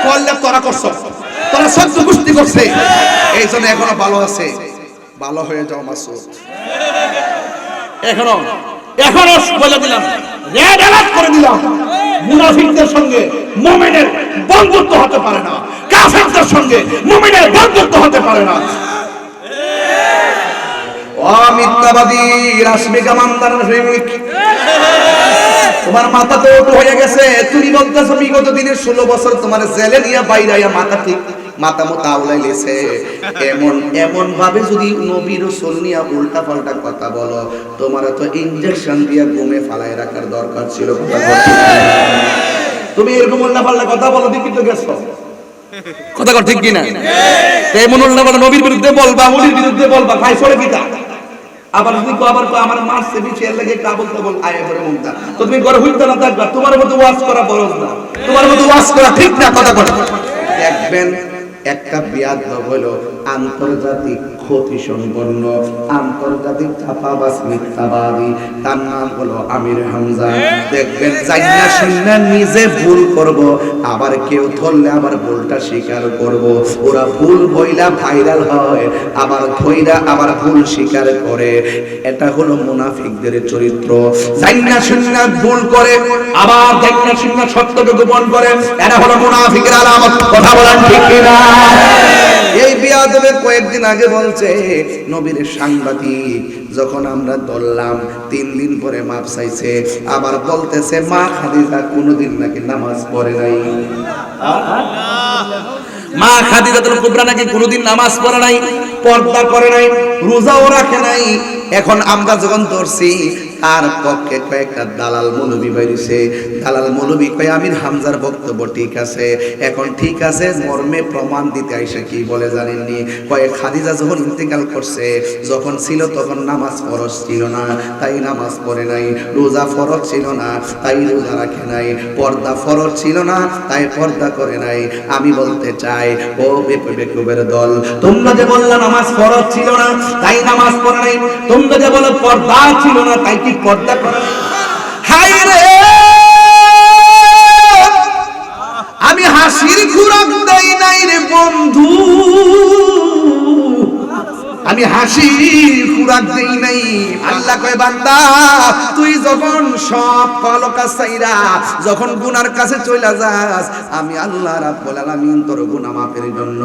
করলে তোরা করছ, তোরা সহ্য কুস্তি করছে, এই জন্য এখনো ভালো আছে। ভালো হয়ে যাও মাসুদ, এখনো এখনো বলে দিলাম, রেড অ্যালার্ট করে দিলাম, মুনাফিকদের সঙ্গে মুমিনের বন্ধুত্ব হতে পারে না, কাফেরদের সঙ্গে মুমিনের বন্ধুত্ব হতে পারে না। ও মিথ্যাবাদী রাশমিকা মান্দারের প্রেমিক, তোমার মাথা তো হয়ে গেছে। তুমি বলতেছো বিগত দিনের 16 বছর তোমার জেলে নিয়ে বাইরাইয়া মাথা ঠিক মাথা মতো আউলাইলেছে। এমন ভাবে যদি নবী রাসূল নিয়ে উল্টা পাল্টা কথা বলো, তোমার তো ইনজেকশন দিয়ে ঘুমে ফালায় রাখার দরকার ছিল। তুমি এরকম উল্টা পাল্টা কথা বলো, ঠিক তো গেছো কথা কর, ঠিক কিনা? এমন উল্টা পাল্টা নবীর বিরুদ্ধে বলবা, মুলির বিরুদ্ধে বলবা, ভাই চলে কিটা। আবার যদি আবার আমার মারছে বিছে লাগে কাবল কাবল আয়া করে মুক্তা, তো তুমি ঘরে হইতে না থাকবা। তোমার মতো ওয়াজ করা বরজ না, তোমার মতো ওয়াজ করা ঠিক না, কথা কথা দেখবেন। একটা বিয়াদব হলো আন্তর্জাতিক ক্ষতি সম্পন্ন, আন্তর্জাতিক চাপাবাজ মিথ্যাবাদী, তার নাম হলো আমির হামজা। দেখবেন জাইনা শুননা নিজে ভুল করব, আবার কেউ ধরলে আবার ভুলটা স্বীকার করব। ওরা ভুল বইলা ভাইরাল হয়, আবার ধইরা আবার ভুল স্বীকার করে। এটা হলো মুনাফিকদের চরিত্র। জাইনা শুননা ভুল করে, আবার জাইনা শুননা সত্যকে গোপন করে, এটা হলো মুনাফিকের আলামত। কথা বলেন ঠিক কিনা? এই বিয়াদবে কয়েকদিন আগে বলছে নবীর সাংবাদিক যখন আমরা ধরলাম 3 দিন পরে মাপ চাইছে, আবার বলতেছে মা খাদিজা কোনোদিন নাকি নামাজ পড়ে নাই। মা খাদিজাতুল কুবরা নাকি কোনোদিন নামাজ পড়ে নাই, পর্দা করে নাই, রোজাও রাখে নাই। এখন আমরা যখন ধরছি তার পক্ষে কয়েকটা দালাল মৌলবী বাইরেছে। দালাল মৌলবী কয় আমির হামজার বক্তব্য ঠিক আছে। এখন ঠিক আছে মর্মে প্রমাণ দিতে আইসে কি বলে জানেননি? কয় খাদিজা যখন ইন্তেকাল করছে, যখন ছিল তখন নামাজ ফরজ ছিল না, তাই নামাজ পড়ে নাই। রোজা ফরজ ছিল না, তাই রোজা রাখে নাই। পর্দা ফরজ ছিল না, তাই পর্দা করে নাই। আমি বলতে চাই ও বেকুবের দল, তোমরা যে বললা নামাজ ফরজ ছিল না তাই নামাজ পড়ে নাই, তোমরা যে বলো পর্দা ছিল না তাই কি পর্দা করে নাই? হায় রে, আমি হাসির খুরাক দেই নাই রে বন্ধু, আমি হাসির খুরাক দেই নাই। আল্লাহ কয় বান্দা তুই যখন সব কলকা চাইরা যখন গুনার কাছে চলে যাস, আমি আল্লাহ রাব্বুল আলামিন তোর গুনাহ মাফের জন্য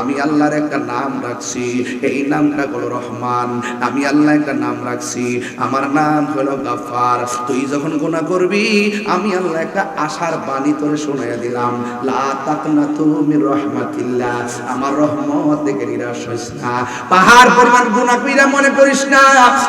আমি আল্লাহর একটা নাম রাখছি। এই নামটা হলো রহমান। আমি আল্লাহ একটা নাম রাখছি, আমার নাম হলো গাফফার। তুই যখন গুনাহ করবি আমি আল্লাহ একটা আশার বাণী তোরে শোনাইয়া দিলাম, লা তাকনাতু মির রাহমাতিল্লাহ, আমার রহমত থেকে নিরাশ হইস না। পাহাড় পরিমাণ গুনাহ কইরা মনে করিস না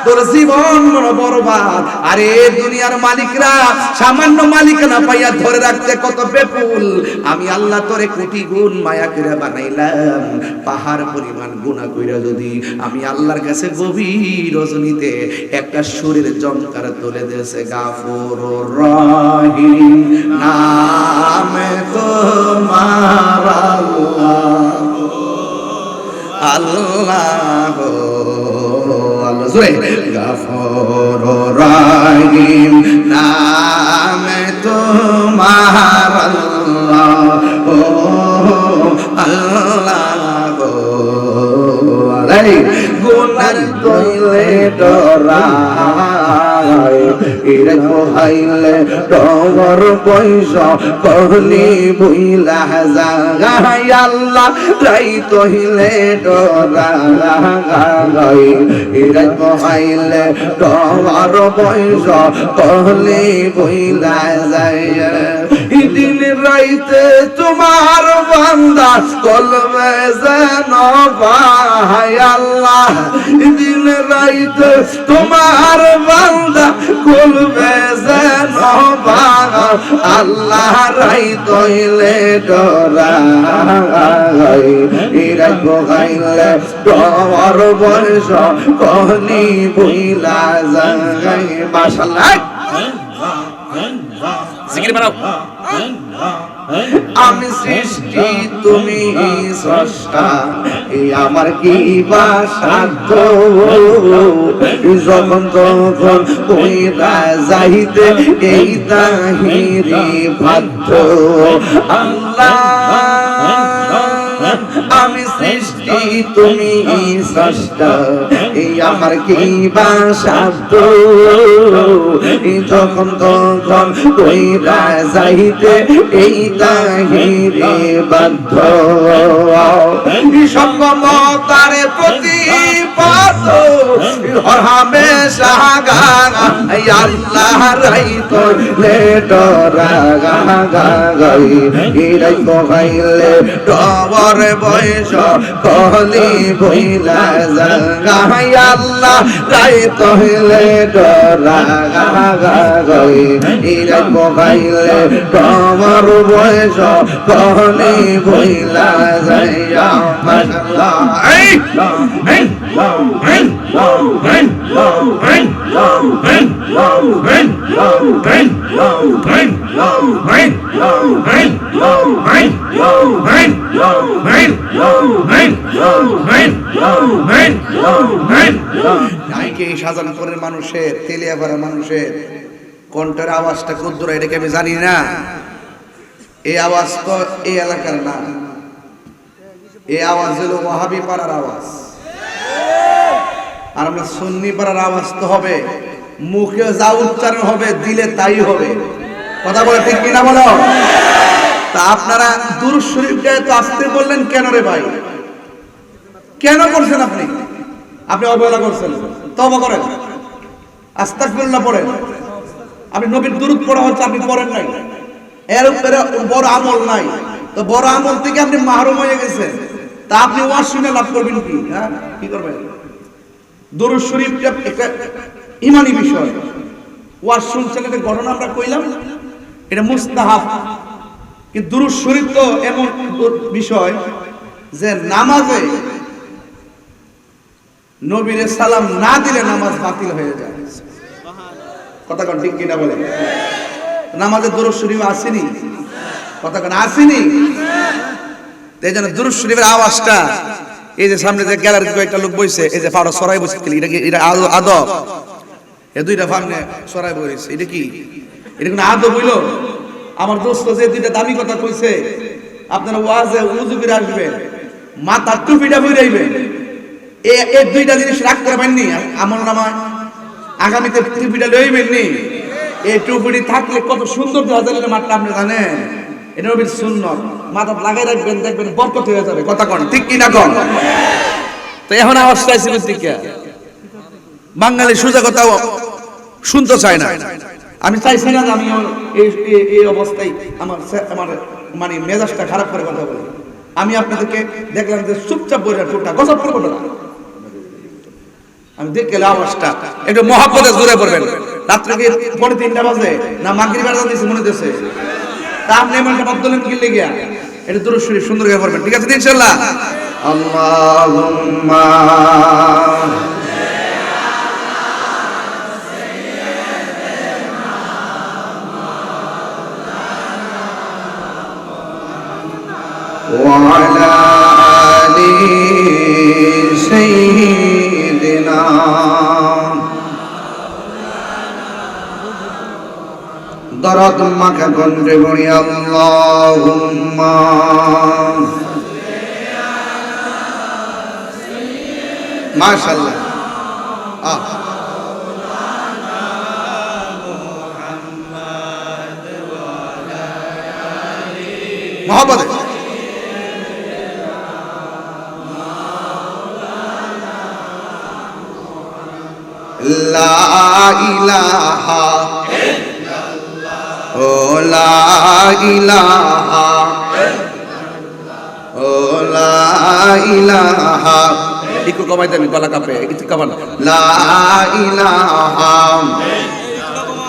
তোর জীবন বরবাদ। আরে দুনিয়ার মালিকরা সামান্য মালিকানা পাইয়া ধরে রাখতে কত বেকুল, আমি আল্লাহ তোরে কোটি গুণ মায়া করে বানাইলাম। পাহাড় পরিমাণ গুনাহ কইরা যদি আমি আল্লাহর কাছে গভীর রজনীতে একটা সুরের জঙ্কার তুলে দিয়েছে, গাফুরুর রহিম নামে তোমার আল্লাহ আল্লাহ জোরে, গাফুরুর রহিম নামে তোমার আল্লাহ ও আল্লাহ আলাই গুনার দইলে ডরাই এর কোহাইলে ডর পয়সা কহলি বুইলা জাগাই আল্লাহ রাই তহিলে ডরাই এর কোহাইলে ডর পয়সা কহলি বুইলা যায়। দিন রাইতে তোমার বান্দা কলবে যেন ভাই আল্লাহ, দিন রাইতে তোমার বান্দা কলবে যেন ভাই আল্লাহ রাই তইলে ডরাই ইরা কোগাইলে ডর বয়স কহনি বুইলা যায়। মাশাআল্লাহ জিকির বানাও। আমি সৃষ্টি তুমি স্রষ্টা, আমার কি বা সাধ্য, যখন তখন কইরা যাইতে এই তাহিরি বাধ্য। আল্লাহ যদি তুমি স্রষ্টা আমার কি বা শব্দ যখন তখন কইরা যাইতে এই তাহিরে বাধ্য সঙ্গমতার প্রতিপাদ হরহামেশা গান আল্লাহ রাইতো লে ডরা গাই ইরাই কইলে ডবর বয়স কলি বইলা গাই আল্লাহ রাইতো লে ডরা গাই ইরাই কইলে ডবর বয়স কলি বইলা যাইয়া মাশাআল্লাহ শাহজাহানপুরের মানুষের তেলিয়াপাড়া মানুষের কণ্ঠের আওয়াজটা ক্ষুদ্র, এটাকে আমি জানি না। এই আওয়াজ তো এই এলাকার না, এই আওয়াজ হলো ওয়াহাবি পাড়ার আওয়াজ, আর আমরা সুন্নি পাড়ার আওয়াজ তো হবে, মুখে যা উচ্চারণ হবে দিলে তাই হবে। কথা বলে ঠিক কিনা বলো? তা আপনারা দুরূদ শরীফটা তো আসতে বললেন কেন রে ভাই? কেন করছেন আপনি? আপনি অবহেলা করছেন, তওবা করেন, আস্তাগফিরুল্লাহ পড়েন। আপনি নবীর দুরূদ পড়া হচ্ছে, আপনি পড়েন নাই, এর উপরে বড় আমল নাই, তো বড় আমল থেকে আপনি মাহরুম হয়ে গেছেন, তা আপনি ওয়াজ শুনে লাভ করবেন কি? হ্যাঁ, কি করবেন? দুরূদ শরীফটা একটা ইমানি বিষয়, ওয়াজ শুনছেন, এটা ঘটনা আমরা কইলাম, এটা মুস্তাহাব। কিন্তু দুরূদ শরীফ তো এমন বিষয় যে নামাজে নবীর সালাম না দিলে নামাজ বাতিল হয়ে যায়। কথা কোন ঠিক কিনা বলেন? নামাজে দুরূদ শরীফ আসেনি, কথা কোন আসেনি। এই জন্য দুরূদ শরীফের আওয়াজটা, এই যে সামনে যে গ্যালারিতে কয়েকটা লোক বইছে, এই যে ফাড়া সরাই বসে, এটা কি এটা আদব? এই দুইটা সামনে সরাই বইছে, এটা কি? এটা কোন আদব হইল? আমার দোস্ত যে দুইটা দামি কথা কইছে, আপনারা ওয়াজে উযু করে আসবেন, মাথা টুপিটা বইরাইবেন, এই দুইটা জিনিস রাখতে পারেননি আমল নামায়, আগামীতে টুপিটা লইবেন নি। এই টুপিটি থাকলে কত সুন্দর দেখা যায় মাঠটা, আপনি জানেন? এটা নবীর সুন্নাত, মাথা লাগাই রাখবেন, দেখবেন বরকত হয়ে যাবে। কথা কোন ঠিক কিনা কোন? তো এখন আওয়াজ চাইছি বুঝতে, বাঙালি সোজা কথা শুনতে চায় না। আমি চাইছি না আমি এই অবস্থায় আমার মানে মেজাজটা খারাপ করে কথা বলি। আমি আপনাদেরকে দেখলাম যে চুপচাপ বইরা ঠোঁটটা গসব করবো না, আমি দেখে আওয়াজটা একটু মহব্বতে জোরে পড়বেন। রাত্রে কি পরে 3টা বাজে না মাগরিবের আজান দিছে মনে হচ্ছে, তা আপনি এমনটা বদলেন কি লেগে? এটা দুরূদ শরীফ সুন্দর করে পড়বেন, ঠিক আছে ইনশাআল্লাহ? আল্লাহুম্মা وعلى آل سيدنا দরদ মাখা কণ্ঠে বলি আল্লাহুম্মা মাশাআল্লাহ। মোহাম্মদ লা ইলাহা ইল্লাল্লাহ, ও লা ইলাহা ইল্লাল্লাহ, ও লা ইলাহা, একটু কমাই দেন, গলা কাঁপে, একটু কমান। লা ইলাহা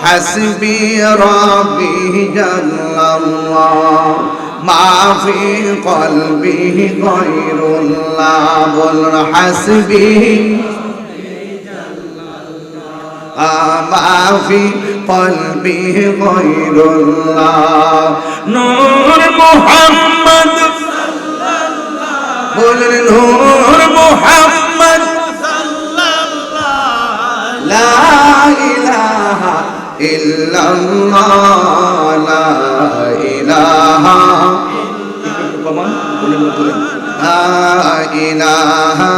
হাসবি রাব্বি জাল্লাল্লাহ মা ফি কলবি গায়রুল্লাহ, বল হাসবি মা ফি কলবি গায়রুল্লাহ, নূর মুহাম্মদ সাল্লাল্লাহ, বল নূর মুহাম্মদ সাল্লাল্লাহ, লা ইলাহা ইল্লাল্লাহ, লা ইলাহা, কমান বলেন না, লা ইলাহা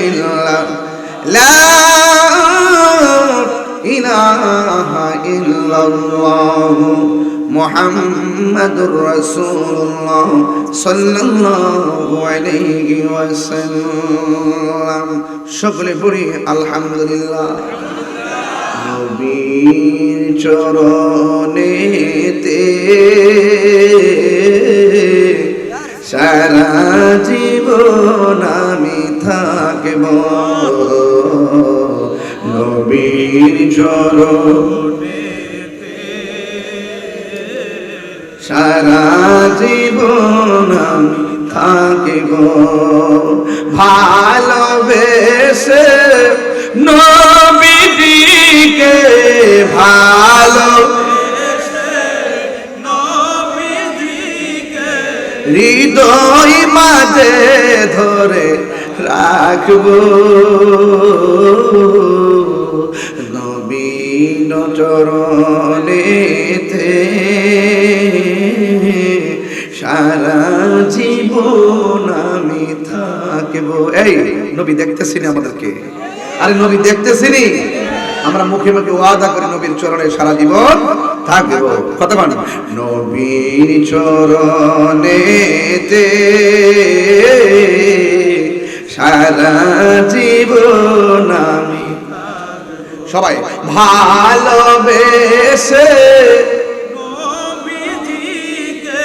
ইল্লাল্লাহ লা ইলাহা ইল্লাল্লাহ মুহাম্মাদুর রাসূলুল্লাহ সাল্লাল্লাহু আলাইহি ওয়াসাল্লাম। সকলে পড়ি আলহামদুলিল্লাহ। নবীর চরণেতে সারা জীবন আমি থাকব, নবীর চরণেতে সারা জীবন আমি থাকিব, ভালোবেসে নবীজিকে ভালোবেসে নবীজিকে হৃদয় মাঝে ধরে রাখব, নবীন চরণেতে সারা জীবন আমি থাকব। এই নবী দেখতেছি না আমাদেরকে? আরে নবী দেখতেছি নি? আমরা মুখে মুখে ওয়াদা করি নবীর চরণে সারা জীবন থাকব। কথা বল, নবীর চরণেতে সারা জীবন আমি, সবাই ভালোবেসে নবীজিকে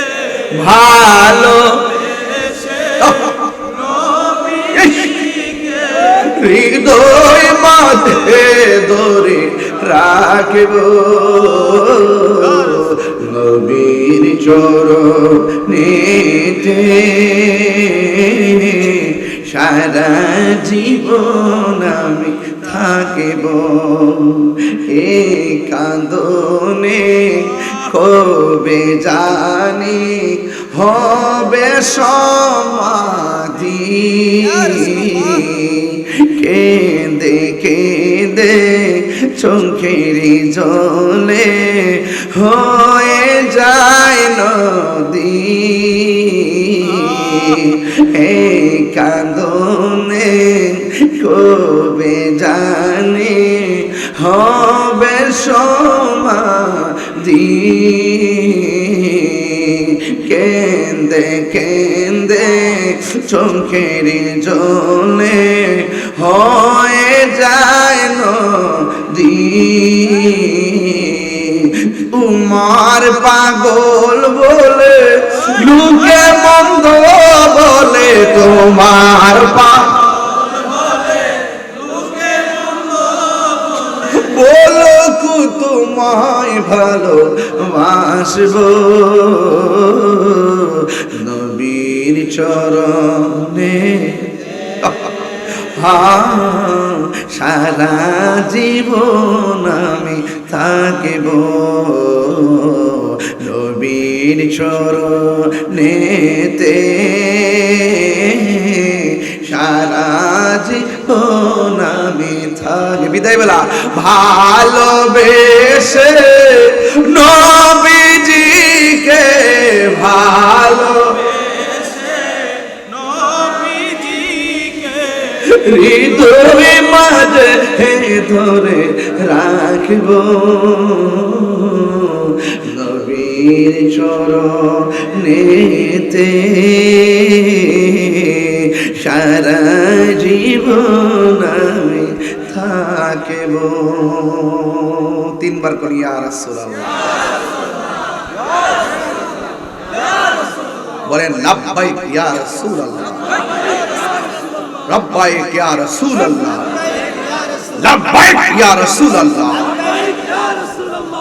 ভালোবেসে নবীজিকে হৃদয় মাঝে ধরে রাখব, নবীর চরণেতে সারা জীবন আমি থাকিব। এই কাঁদনে কবে জানি হবে সমাধি, কেঁদে কেঁদে চোখের জলে হয়ে যায় নদী, এই কাঁদনে কবে জানি হবে সমাধি, কেঁদে কেঁদে চোখের জলে হয়ে যায় নদী। উমর পাগল বলে লোকে মন্দ বলে, তোমার পাগল বলে লোকে মন্দ বলো, তোমায় ভালোবাসব, নবীর চরণে সারা জীবন আমি থাকিব, নবীর চরণেতে সারা জীবন আমি থাকি। বিদায় বেলা ভালোবেসে নবীজিকে ভালোবেসে নবীজিকে হৃদয় মাঝে ধরে রাখব, নবীর চরণেতে সারা জীবন আমি থাকিব। তিনবার করি ইয়া রাসূলুল্লাহ, বলেন লাব্বাইক ইয়া রাসূলুল্লাহ, লাব্বাইক ইয়া রাসূলুল্লাহ, লাব্বাইক ইয়া রাসূলুল্লাহ।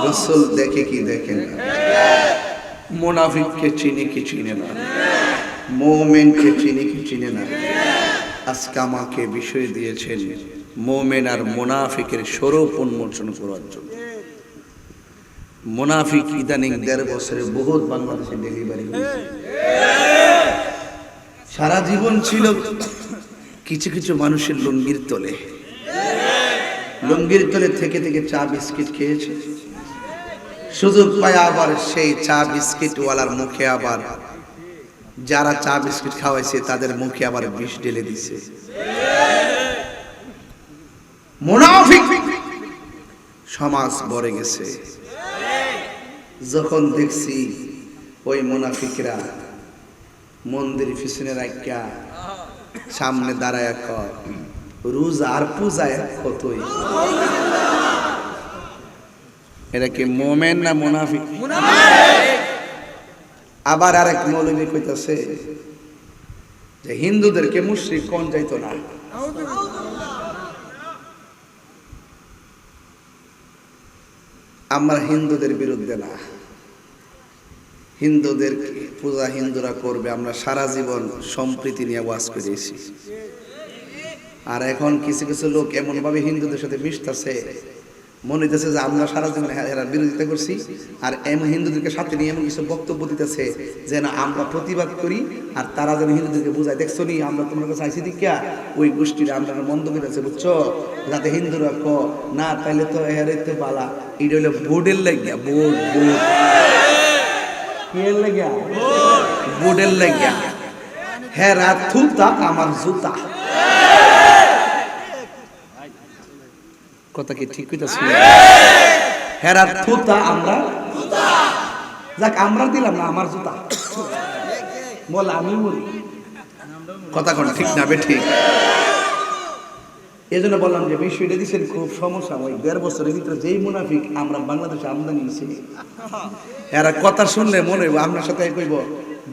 রাসূল দেখে কি দেখে না? মুনাফিককে চিনে কি চিনে না? মুমিনকে চিনে কি চিনে না? আজকে আমাকে বিষয় দিয়েছেন মুমিন আর মুনাফিকের স্বরূপ উন্মোচন করার জন্য। মুনাফিক ইদানিং 1.5 বছরে বহুত বাংলাদেশে ডেলিভারি হয়েছে। সারা জীবন ছিল কিছু কিছু মানুষের লুঙ্গির তলে, লুঙ্গির তলে থেকে থেকে চা বিস্কিট খেয়েছে। সুযোগ পায় আবার সেই চা বিস্কিট ওয়ালার মুখে আবার যারা চা বিস্কিট খাওয়াইছে তাদের মুখে আবার বিষ ঢেলে দিছে। মুনাফিক সমাজ ভরে গেছে। যখন দেখছি ওই মুনাফিকরা মন্দির পিছনে রাখিয়া সামনে দাঁড়ায় কয় রোজা আর পূজা এক কতই, এটা কি মোমেন না মুনাফিক? আবার আরেক মৌলবী কইতাছে যে হিন্দুদেরকে মুশরিক কোন যাইতো না। আমরা হিন্দুদের বিরুদ্ধে না, হিন্দুদের পূজা হিন্দুরা করবে, আমরা সারা জীবন সম্প্রীতি নিয়ে ওয়াজ করেছি। আর এখন কিছু কিছু লোক এমন ভাবে হিন্দুদের সাথে মিশতেছে, মনে হইতেছে যে আমরা সারা জীবন এরা বিরোধিতা করছি, আর এমন হিন্দুদেরকে সাথে নিয়ে এমন কিছু বক্তব্য দিতেছে যেন আমরা প্রতিবাদ করি, আর তারা যেন হিন্দুদেরকে বুঝায় দেখছো নি আমরা তোমার কাছে আইসি দিকা ওই গোষ্ঠীরা আমরা মন্দ করেছে বুঝছো, যাতে হিন্দুরা ক না তাইলে তো এর পালা। এটা হইলো বোর্ডের লাগিয়া, বোর্ড বোর্ড বোর্ডের লাগিয়া হেরা থুতা আমার জুতা। কথা কি ঠিক হইতাছে? হেরা থুতা আমরা যাক আমরা দিলাম না আমার জুতা বল আমি মরি। কথা কোন ঠিক না বে ঠিক? এই জন্য বললাম যে বিষয়টা দিচ্ছেন খুব সমস্যা। ওই 1.5 বছরের ভিতরে যেই মুনাফিক আমরা বাংলাদেশে আমদানি হয়েছি, এরা কথা শুনলে মনে হইব আপনার সাথে কইব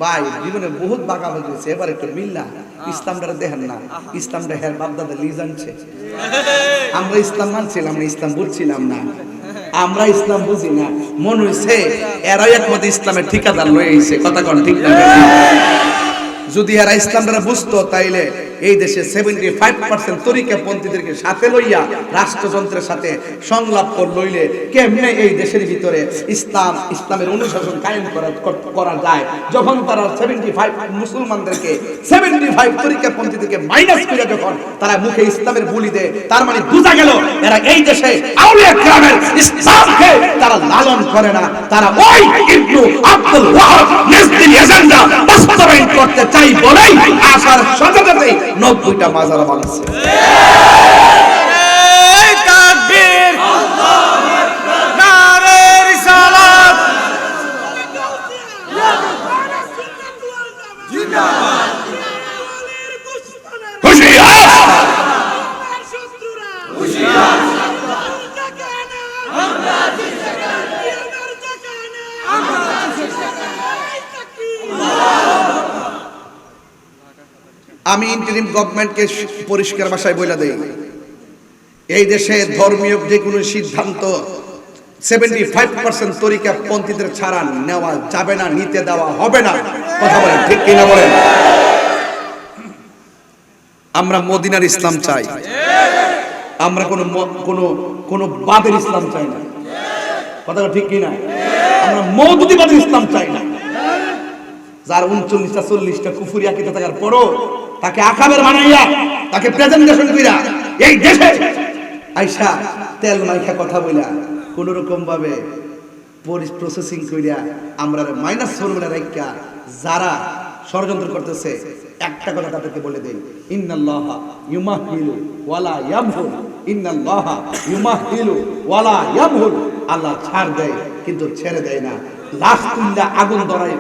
ভাই জীবনে বহুত বাঁকা হয়েছে, এবার একটু মিল্লা ইসলামটা দেখেন না, ইসলামটা হের বাপদাদা লিজ আনছে। আমরা ইসলাম মানছিলাম না, ইসলাম বুঝছিলাম না, আমরা ইসলাম বুঝি না, মনে হয়েছে এরাই একমত ইসলামের ঠিকাদার লয়ে আইছে। কথা কোন ঠিক না? যদি এরা ইসলামটা বুঝতো তাইলে এই দেশে 75% তরিকাপন্থীদেরকে সাথে লইয়া রাষ্ট্রযন্ত্রের সাথে সংলাপ লইলে কেমনে এই দেশের ভিতরে ইসলামের অনুশাসন কায়েম করা যায়, যখন তারা 75 মুসলমানদেরকে 75 তরিকাপন্থীদেরকে মাইনাস করে যখন তারা মুখে ইসলামের বুলি দেয়, তার মানে বোঝা গেল এরা এই দেশে আউলিয়া কেরামের ইসলামকে তারা লালন করে না, তারা ওই ইবনু আব্দুল ওয়াহাব নিজদিন এজেন্ডা বাস্তবায়ন করতে চাই বলেই আসার সাথে সাথে 90টা মাজার বানাচ্ছে। তাকবীর, আল্লাহু আকবার, নারে রিসালাত, জিন্দাবাদ, হুশিয়ার, হুশিয়ার, আমরা আমি ইন্টারিম গভর্নমেন্টকে পরিষ্কার ভাষায় বলে দেই, এই দেশে ধর্মীয় যে কোনো সিদ্ধান্ত 75% তরিকাপন্থীদের ছাড়া নেওয়া যাবে না, নিতে দেওয়া হবে না। কথা বলেন ঠিক কিনা বলেন? আমরা মদিনার ইসলাম চাই, আমরা কোন বাদের ইসলাম চাই না। কথা ঠিক কিনা? আমরা মওদুদিবাদের ইসলাম চাই না। যার 39টা 40টা কুফরি আকীদা থাকার পরও তাকে আকাবের বানাইয়া তাকে প্রেজেন্টেশন কইরা এই দেশে আইসা তেল মাইখা কথা বইলা কোন রকম ভাবে প্রসেসিং কইরা আমরা মাইনাস ফর্মুলা রাখা যারা ষড়যন্ত্র করতেছে, একটা কথা তাদেরকে বলে দেই, ইন্নাল্লাহা ইউমাহিলু ওয়ালা ইয়ামহুল, ইন্নাল্লাহা ইউমাহিলু ওয়ালা ইয়ামহুল। আল্লাহ ছাড় দেয় কিন্তু ছেড়ে দেয় না। লাশ তুল্লা আগুন ধরায়,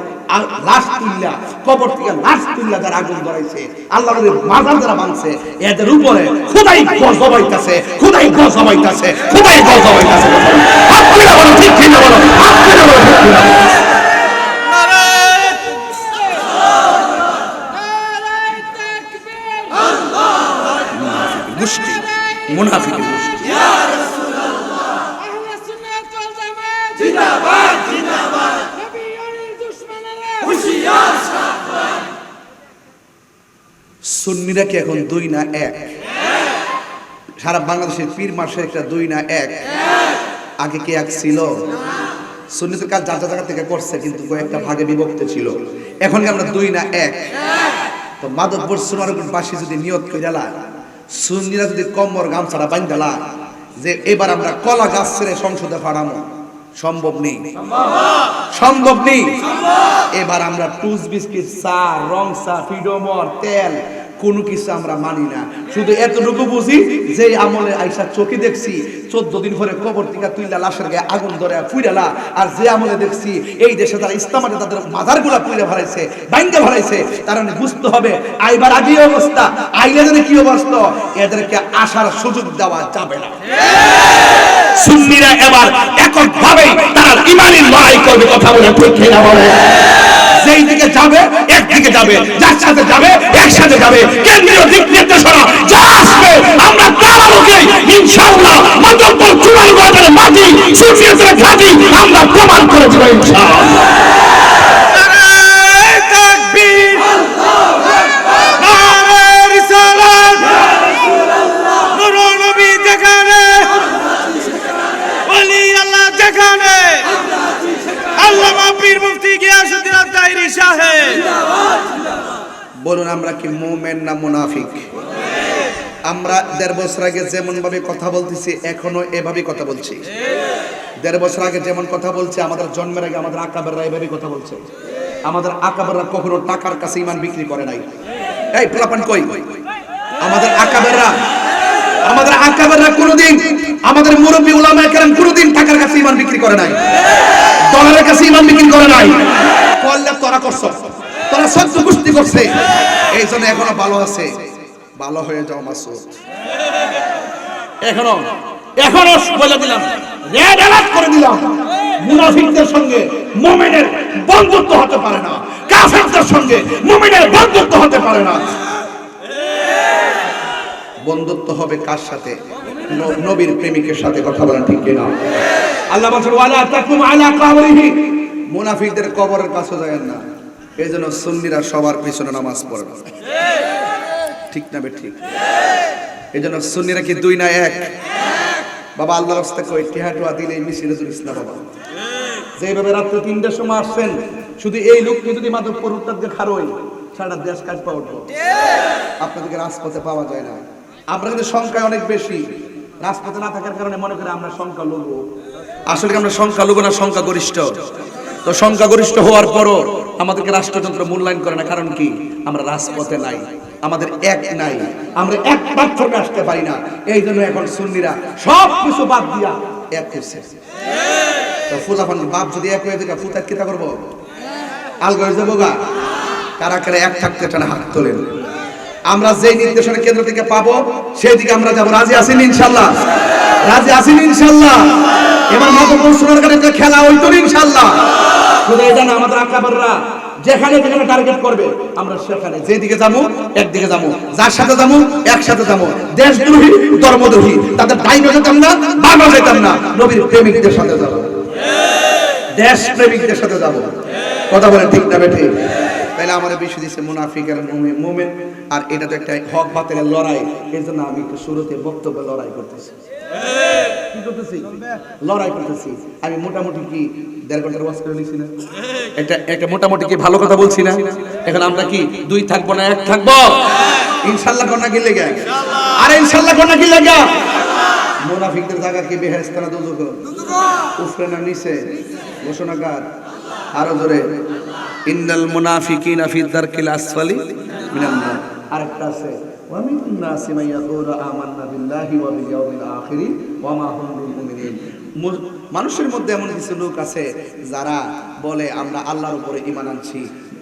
লাশ তুল্লা কবর থেকে লাশ তুল্লা যারা আগুন ধরাইছে, আল্লাহর মাজার যারা ভাঙছে, এদের উপরে খোদাই গজব হইতাছে, খোদাই গজব হইতাছে, খোদাই গজব হইতাছে। আপনারা বলো ঠিক কি না বলো? আপনারা বলো ঠিক কি না? গোষ্ঠী মুনাফিকের গোষ্ঠী। ইয়া রাসূলুল্লাহ, আহলে সুন্নাত ওয়াল জামাত জিন্দাবাদ, জিন্দাবাদ, নবীর দুশমনেরা হুশিয়ার সাবধান। সুন্নিরা কি এখন 2 না 1? সারা বাংলাদেশের পীর মাসে একটা 2 না 1? আগে কি 1 ছিল? সুন্নিদের কাজ যার জায়গা থেকে করছে কিন্তু কয়েকটা ভাগে বিভক্ত ছিল। এখন কি আমরা 2 না 1? তো মাধবপুর সোনারপুর বাসী যদি নিয়ত কইরা সুন্নিরা যদি কম্বর গামছাটা বাঁধালা যে এবার আমরা কলা গাছ ছেড়ে সংসদে ফাড়ামো, সম্ভব নেই, সম্ভব নেই। এবার আমরা টুস বিস্কিট, চা, রং চা, ফিডোমর, তেল কোনো কিছু আমরা মানি না। শুধু এতটুকু বুঝি যে আমলে আইসা চোখে দেখছি 14 দিন পরে কবর থেকে তুইলা লাশের গায়ে আগুন ধরে ফুইরালা, আর যে আমলে দেখছি এই দেশে তারা ইসলামাতে তাদের মাথারগুলা পুইরা ভরাইছে, বাইঙ্গা ভরাইছে, তারা বুঝতে হবে আইবার আগে অবস্থা, আইলে যেন কি অবস্থা, এদেরকে আসার সুযোগ দেওয়া যাবে না। সুন্নিরা এবার এককভাবে তারা ইমানি লড়াই করবে, কথা বলে ঠিক কিনা বলে? যেই দিকে যাবে একদিকে যাবে, যার সাথে যাবে একসাথে যাবে। কেন্দ্রীয় দিক নির্দেশনা যা আসবে আমরা তার আলোকে ইনশাআল্লাহ মাদকপুর চুনারগঞ্জের মাটি সুন্নিয়তের ঘাঁটি আমরা প্রমাণ করে দেব ইনশাআল্লাহ। বলুন আমরা কি মুমিন না মুনাফিক? আমরা 1.5 বছর আগে যেমন ভাবে কথা বলতেছি এখনো এভাবে কথা বলছি। 1.5 বছর আগে যেমন কথা বলছে, আমাদের জন্মের আগে আমাদের আকাবেররা এভাবে কথা বলছে। আমাদের আকাবেররা কখনো টাকার কাছে ঈমান বিক্রি করে নাই। এই পোলাপান কই? আমাদের আকাবেররা কোনোদিন, আমাদের মুরব্বী উলামায়ে কেরাম কোনোদিন টাকার কাছে ঈমান বিক্রি করে নাই, ডলারের কাছে ঈমান বিক্রি করে নাই। করলে তোরা করছস, তোরা সহ্য কুস্তি করছে, এই জন্য এখনো ভালো আছে। ভালো হয়ে যাও মাসুদ। এখনো বলে দিলাম, রেড অ্যালার্ট করে দিলাম, মুনাফিকদের সঙ্গে মুমিনের বন্ধুত্ব হতে পারে না, কাফেরদের সঙ্গে মুমিনের বন্ধুত্ব হতে পারে না। বন্ধুত্ব হবে কার সাথে? নবীর প্রেমিকের সাথে। কথা বলেন ঠিক কিনা? আল্লাহ বলেন ওয়ালা তাকুম আলা কবরিহি, মুনাফিকদের কবরের কাছে যাবেন না। এই জন্য সুন্নিরা সবার পিছনে নামাজ পড়ে না, ঠিক না বে ঠিক? এই জন্য সুন্নিরা কি 2 না 1? বাবা আল্লাহর রাস্তায় কই টিহাটুয়া দিলে মিছিলুল ইসলাম বাবা যেভাবে রাত্রে 3টার সময় আসছেন, শুধু এই লোককে যদি মাদকপুর উত্তর দিয়ে খারোই সারা দেশ কাজ পাওয়া উঠবো। আপনাদেরকে রাজপথে পাওয়া যায় না। আমরা কিন্তু সংখ্যায় অনেক বেশি, রাজপথে না থাকার কারণে মনে করি আমরা সংখ্যা লঘু। আসলে আমরা সংখ্যা লঘু না, সংখ্যাগরিষ্ঠ। তো সংখ্যাগরিষ্ঠ হওয়ার পরও আমাদেরকে রাষ্ট্রযন্ত্র মূল্যায়ন করে না। কারণ কি? আমরা রাজপথে নাই, আমাদের এক নাই, আমরা এক পাত্রকে আসতে পারি না। এই জন্য এখন সুন্নিরা সব কিছু বাদ দিয়া এক করছে। তো ফুলাফান বাপ যদি এক হয়ে থাকে ফুতার কিতা করবো? আলগা হয়ে যাবো গা। কারা কারা এক থাকতে চান হাত তোলেন। আমরা যেই নির্দেশনা কেন্দ্র থেকে পাবো সেই দিকে আমরা যাবো। রাজি আছেন ইনশাল্লাহ? রাজি আছেন ইনশাল্লাহ? এবার মাদকপুর সোনারগাঁয়ের খেলা হইতো ইনশাল্লাহ। শুধু এটা না, আমাদের আকাবেররা যেখানে যেখানে টার্গেট করবে আমরা সেখানে যেদিকে যাবো একদিকে যাবো, যার সাথে যাবো একসাথে যাবো। দেশদ্রোহী, ধর্মদ্রোহী তাদের ডাইনে যেতাম না, বামে যেতাম না, নবীর প্রেমিকদের সাথে যাবো, দেশ প্রেমিকদের সাথে যাবো। কথা বলেন ঠিক না বেঠিক? তাইলে আমাদের বেশি দিচ্ছে মুনাফিক আর মুমিন, আর এটা তো একটা হক বাতিলের লড়াই। এই জন্য আমি একটু শুরুতে বক্তব্য লড়াই করতেছি। কি করতেছি? লড়াই করতেছি। আমি মোটামুটি কি 1.5 ঘন্টার ওয়াজ করে নিছি না? একটা মোটামুটি কি ভালো কথা বলছি না? এখন আমরা কি 2 থাকবো না 1 থাকবো? ইনশাআল্লাহ কোনা কি লাগা? আরে ইনশাআল্লাহ কোনা কি লাগা? মুনাফিকদের জায়গা কি বেহেশত না দোজখ? উপরে না নিচে? ঘোষণাকার আরো জোরে, ইন্নাল মুনাফিকিনা ফি দারকিল আসফালি মিনান নার। আরেকটা আছে ওয়া মিনান নাসি মান ইয়াকুলু আমান্না বিল্লাহি ওয়া বিল ইয়াউমিল আখির ওয়া মা হুম বিমুমিনিন। মানুষের মধ্যে এমন কিছু লোক আছে যারা বলে আমরা আল্লাহর উপরে ঈমান আনছি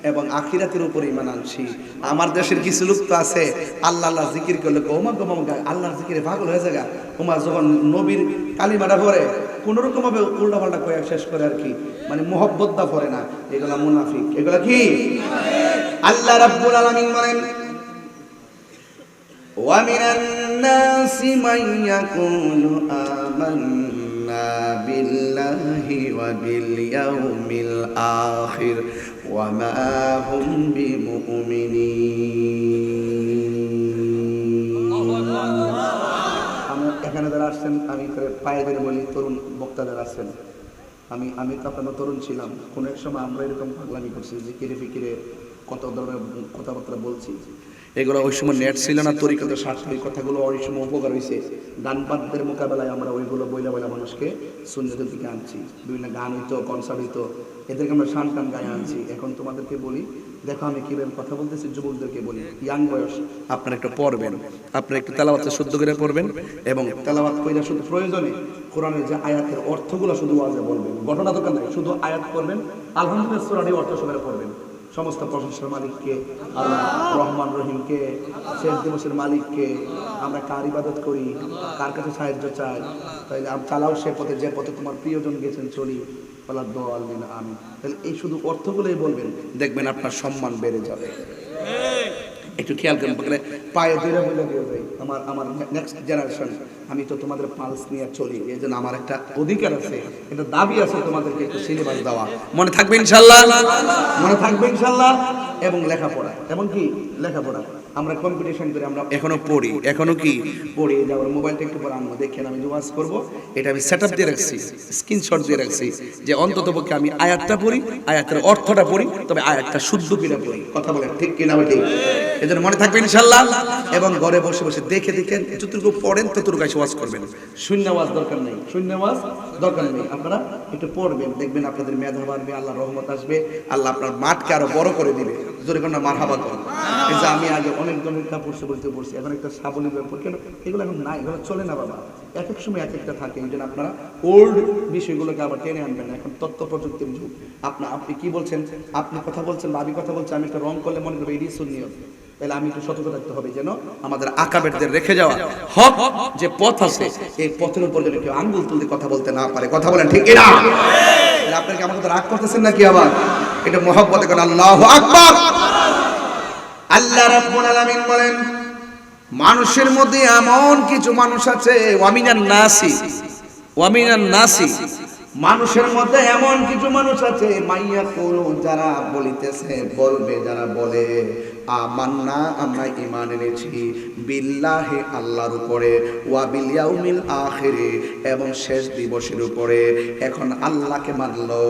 এবং আখিরাতের উপরে ঈমান আনছি। আমার দেশের কিছু লোক তো আছে আল্লাহ আল্লাহ জিকির করলে ওমা আল্লাহর জিকিরে পাগল হয়ে যায়। ওমা যখন নবীর কালিমাটা পড়ে কোন রকম ভাবে উল্টা পাল্টা করে শেষ করে আর কি, মানে মুহাব্বতটা পড়ে না। এগুলা মুনাফিক। এগুলা কি? আল্লাহ রাব্বুল আলামিন বলেন ওয়া মিনান নাসি মান ইয়াকুলু আমান্না বিল্লাহি ওয়া বিল ইয়াউমিল আখির ওয়া মা হুম বিমুমিনিন। এখানে যারা আসছেন আমি পায়ে ধরে বলি, তরুণ বক্তা যারা আসছেন, আমি তো আপনার তরুণ ছিলাম, কোনো এক সময় আমরা এরকম পাগলামি করছি, জিকিরে ফিকিরে কত ধরনের কথাবার্তা বলছি, এগুলো ওই সময় নেট ছিল না, তরিকতের স্বার্থে ওই কথাগুলো ওই সময় উপকার হয়েছে। ডানপাতদের মোকাবেলায় আমরা ওইগুলো বইলা বইলা মানুষকে সুন্নতের দিকে আনছি, বিভিন্ন গান হইতো, কনসার্ট হইতো, এদেরকে আমরা শান টান গায়ে আনছি। এখন তোমাদেরকে বলি, দেখো আমি কিভাবে কথা বলতেছি, যুবকদেরকে বলি, ইয়াং বয়স, আপনারা একটু পড়বেন, আপনারা একটু তেলাওয়াতটা শুদ্ধ করে পড়বেন, এবং তেলাওয়াত কইরা শুধু প্রয়োজনে কোরআনের যে আয়াতের অর্থগুলো শুধু ওয়াজে বলবেন, ঘটনা দরকার নাই, শুধু আয়াত পড়বেন, আলহামদুলিল্লাহ সূরাটি অর্থ সহকারে পড়বেন। সমস্ত প্রশংসার মালিককে, আল্লাহ রহমান রহিমকে, শেষ দিবসের মালিককে, আমরা কার ইবাদত করি, কার কাছে সাহায্য চাই, তাইলে চালাও সে পথে যে পথে তোমার প্রিয়জন গেছেন চলি, বলার দোয়া আমি। তাহলে এই শুধু অর্থগুলোই বলবেন, দেখবেন আপনার সম্মান বেড়ে যাবে। একটু খেয়াল করবেন, পায়ে ধরে বলে দিয়ে যাই, আমার নেক্সট জেনারেশন, আমি তো তোমাদের পালস নিয়ে চলি, এই জন্য আমার একটা অধিকার আছে, একটা দাবি আছে তোমাদেরকে একটু সিলেবাস দেওয়া। মনে থাকবে ইনশাল্লাহ, মনে থাকবে ইনশাল্লাহ। এবং লেখাপড়া, এবং কি লেখাপড়া আমরা কম্পিটিশন করে আমরা এখনো পড়ি, এখনো কি পড়ি, যে আমার মোবাইলটা একটু পরে আনবো, দেখেন আমি যে ওয়াজ করবো, এটা আমি সেট আপ দিয়ে রাখছি, স্ক্রিনশট দিয়ে রাখছি, যে অন্তত পক্ষে আমি আয়াতটা পড়ি, আয়াতের অর্থটা পড়ি, তবে আয়াতটা শুদ্ধ করে পড়ি। কথা বলেন ঠিক কিনা ঠিক? এই জন্য মনে থাকবে ইনশাল্লাহ। এবং ঘরে বসে বসে দেখে দেখেন, যতটুকু পড়েন ততটুকু এসে ওয়াজ করবেন, শূন্য ওয়াজ দরকার নেই, শূন্য ওয়াজ দরকার নেই, আপনারা একটু পড়বেন, দেখবেন আপনাদের মেধা বাড়বে, আল্লাহ রহমত আসবে, আল্লাহ আপনার মাঠকে আরো বড় করে দিবে। জোরে কোন মারহাবা করুন। এই যে আমি আগে অনেক ধরনের কাপড় বলতে পড়ছি, এখন একটা সাবলীল ব্যাপার, কেন এগুলো এখন নাই, এগুলো চলে না বাবা, এক এক সময় এক একটা থাকে। এই জন্য আপনারা ওল্ড বিষয়গুলোকে আবার টেনে আনবেন। এখন তথ্য প্রযুক্তির যুগ, আপনি কি বলছেন, আপনি কথা বলছেন বা আমি কথা বলছি, আমি একটা রং করলে মনে করবো এটি সুন্নিয়ত, তাহলে আমি একটু সতর্ক থাকতে হবে যেন আমাদের আকাবেরদের রেখে যাওয়া হক যে পথ আছে, এই পথের উপর যেন কেউ আঙ্গুল তুলতে কথা বলতে না পারে। কথা বলেন ঠিক না? আপনারা কি আমার কথা রাগ করতেছেন নাকি? আবার এটা মহব্বতে কোন আল্লাহু আকবার। আল্লাহ রাব্বুল আলামিন বলেন, মানুষের মধ্যে এমন কিছু মানুষ আছে, ওয়ামিনান নাসি, মানুষের মধ্যে এমন কিছু মানুষ আছে, মাইয়া কোন যারা বলিতেছে, বলবে, যারা বলে আমান্না, আমরা ঈমান এনেছি, বিল্লাহি, আল্লাহর উপরে, ওয়া বিল ইয়াউমিল আখিরে, এবং শেষ দিবসের উপরে। এখন আল্লাহকে মানলো,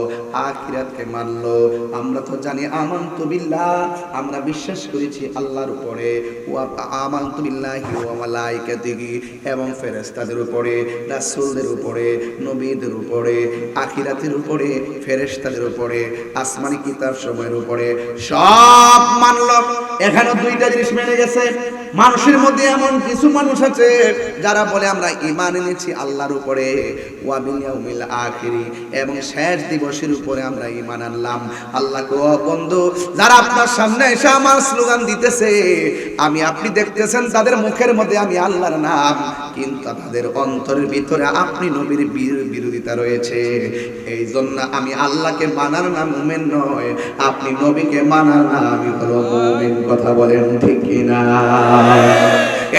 আখিরাতকে মানলো। আমরা তো জানি আমানতু বিল্লাহ, আমরা বিশ্বাস করেছি আল্লাহর উপরে, ওয়া আমানতু বিল্লাহি ওয়া মালাইকাতিহি, এবং ফেরেশতাদের উপরে, রাসূলদের উপরে, নবীদের উপরে, আখিরাতের উপরে, ফেরেশতাদের উপরে, আসমানি কিতাব সময়ের উপরে, সব মানলো। এখানে দুইটা জিনিস মেনে গেছে। মানুষের মধ্যে এমন কিছু মানুষ আছে যারা বলে আমরা ঈমান এনেছি আল্লাহর উপরে, ওয়া বিল ইয়াউমিল আখিরি, এবং শেষ দিবসের উপরে আমরা ঈমান আনলাম। আল্লাহ কো বন্ধু, যারা আপনার সামনে এসে আমার স্লোগান দিতেছে, আপনি দেখতেছেন তাদের মুখের মধ্যে আমি আল্লাহর নাম, কিন্তু তাদের অন্তরের ভিতরে আপনি নবীর বিরোধিতা রয়েছে। এই জন্য আমি আল্লাহকে মানার নাম মুমিন নয়, আপনি নবীকে মানার নামই হলো মুমিন। কথা বলেন ঠিক কিনা?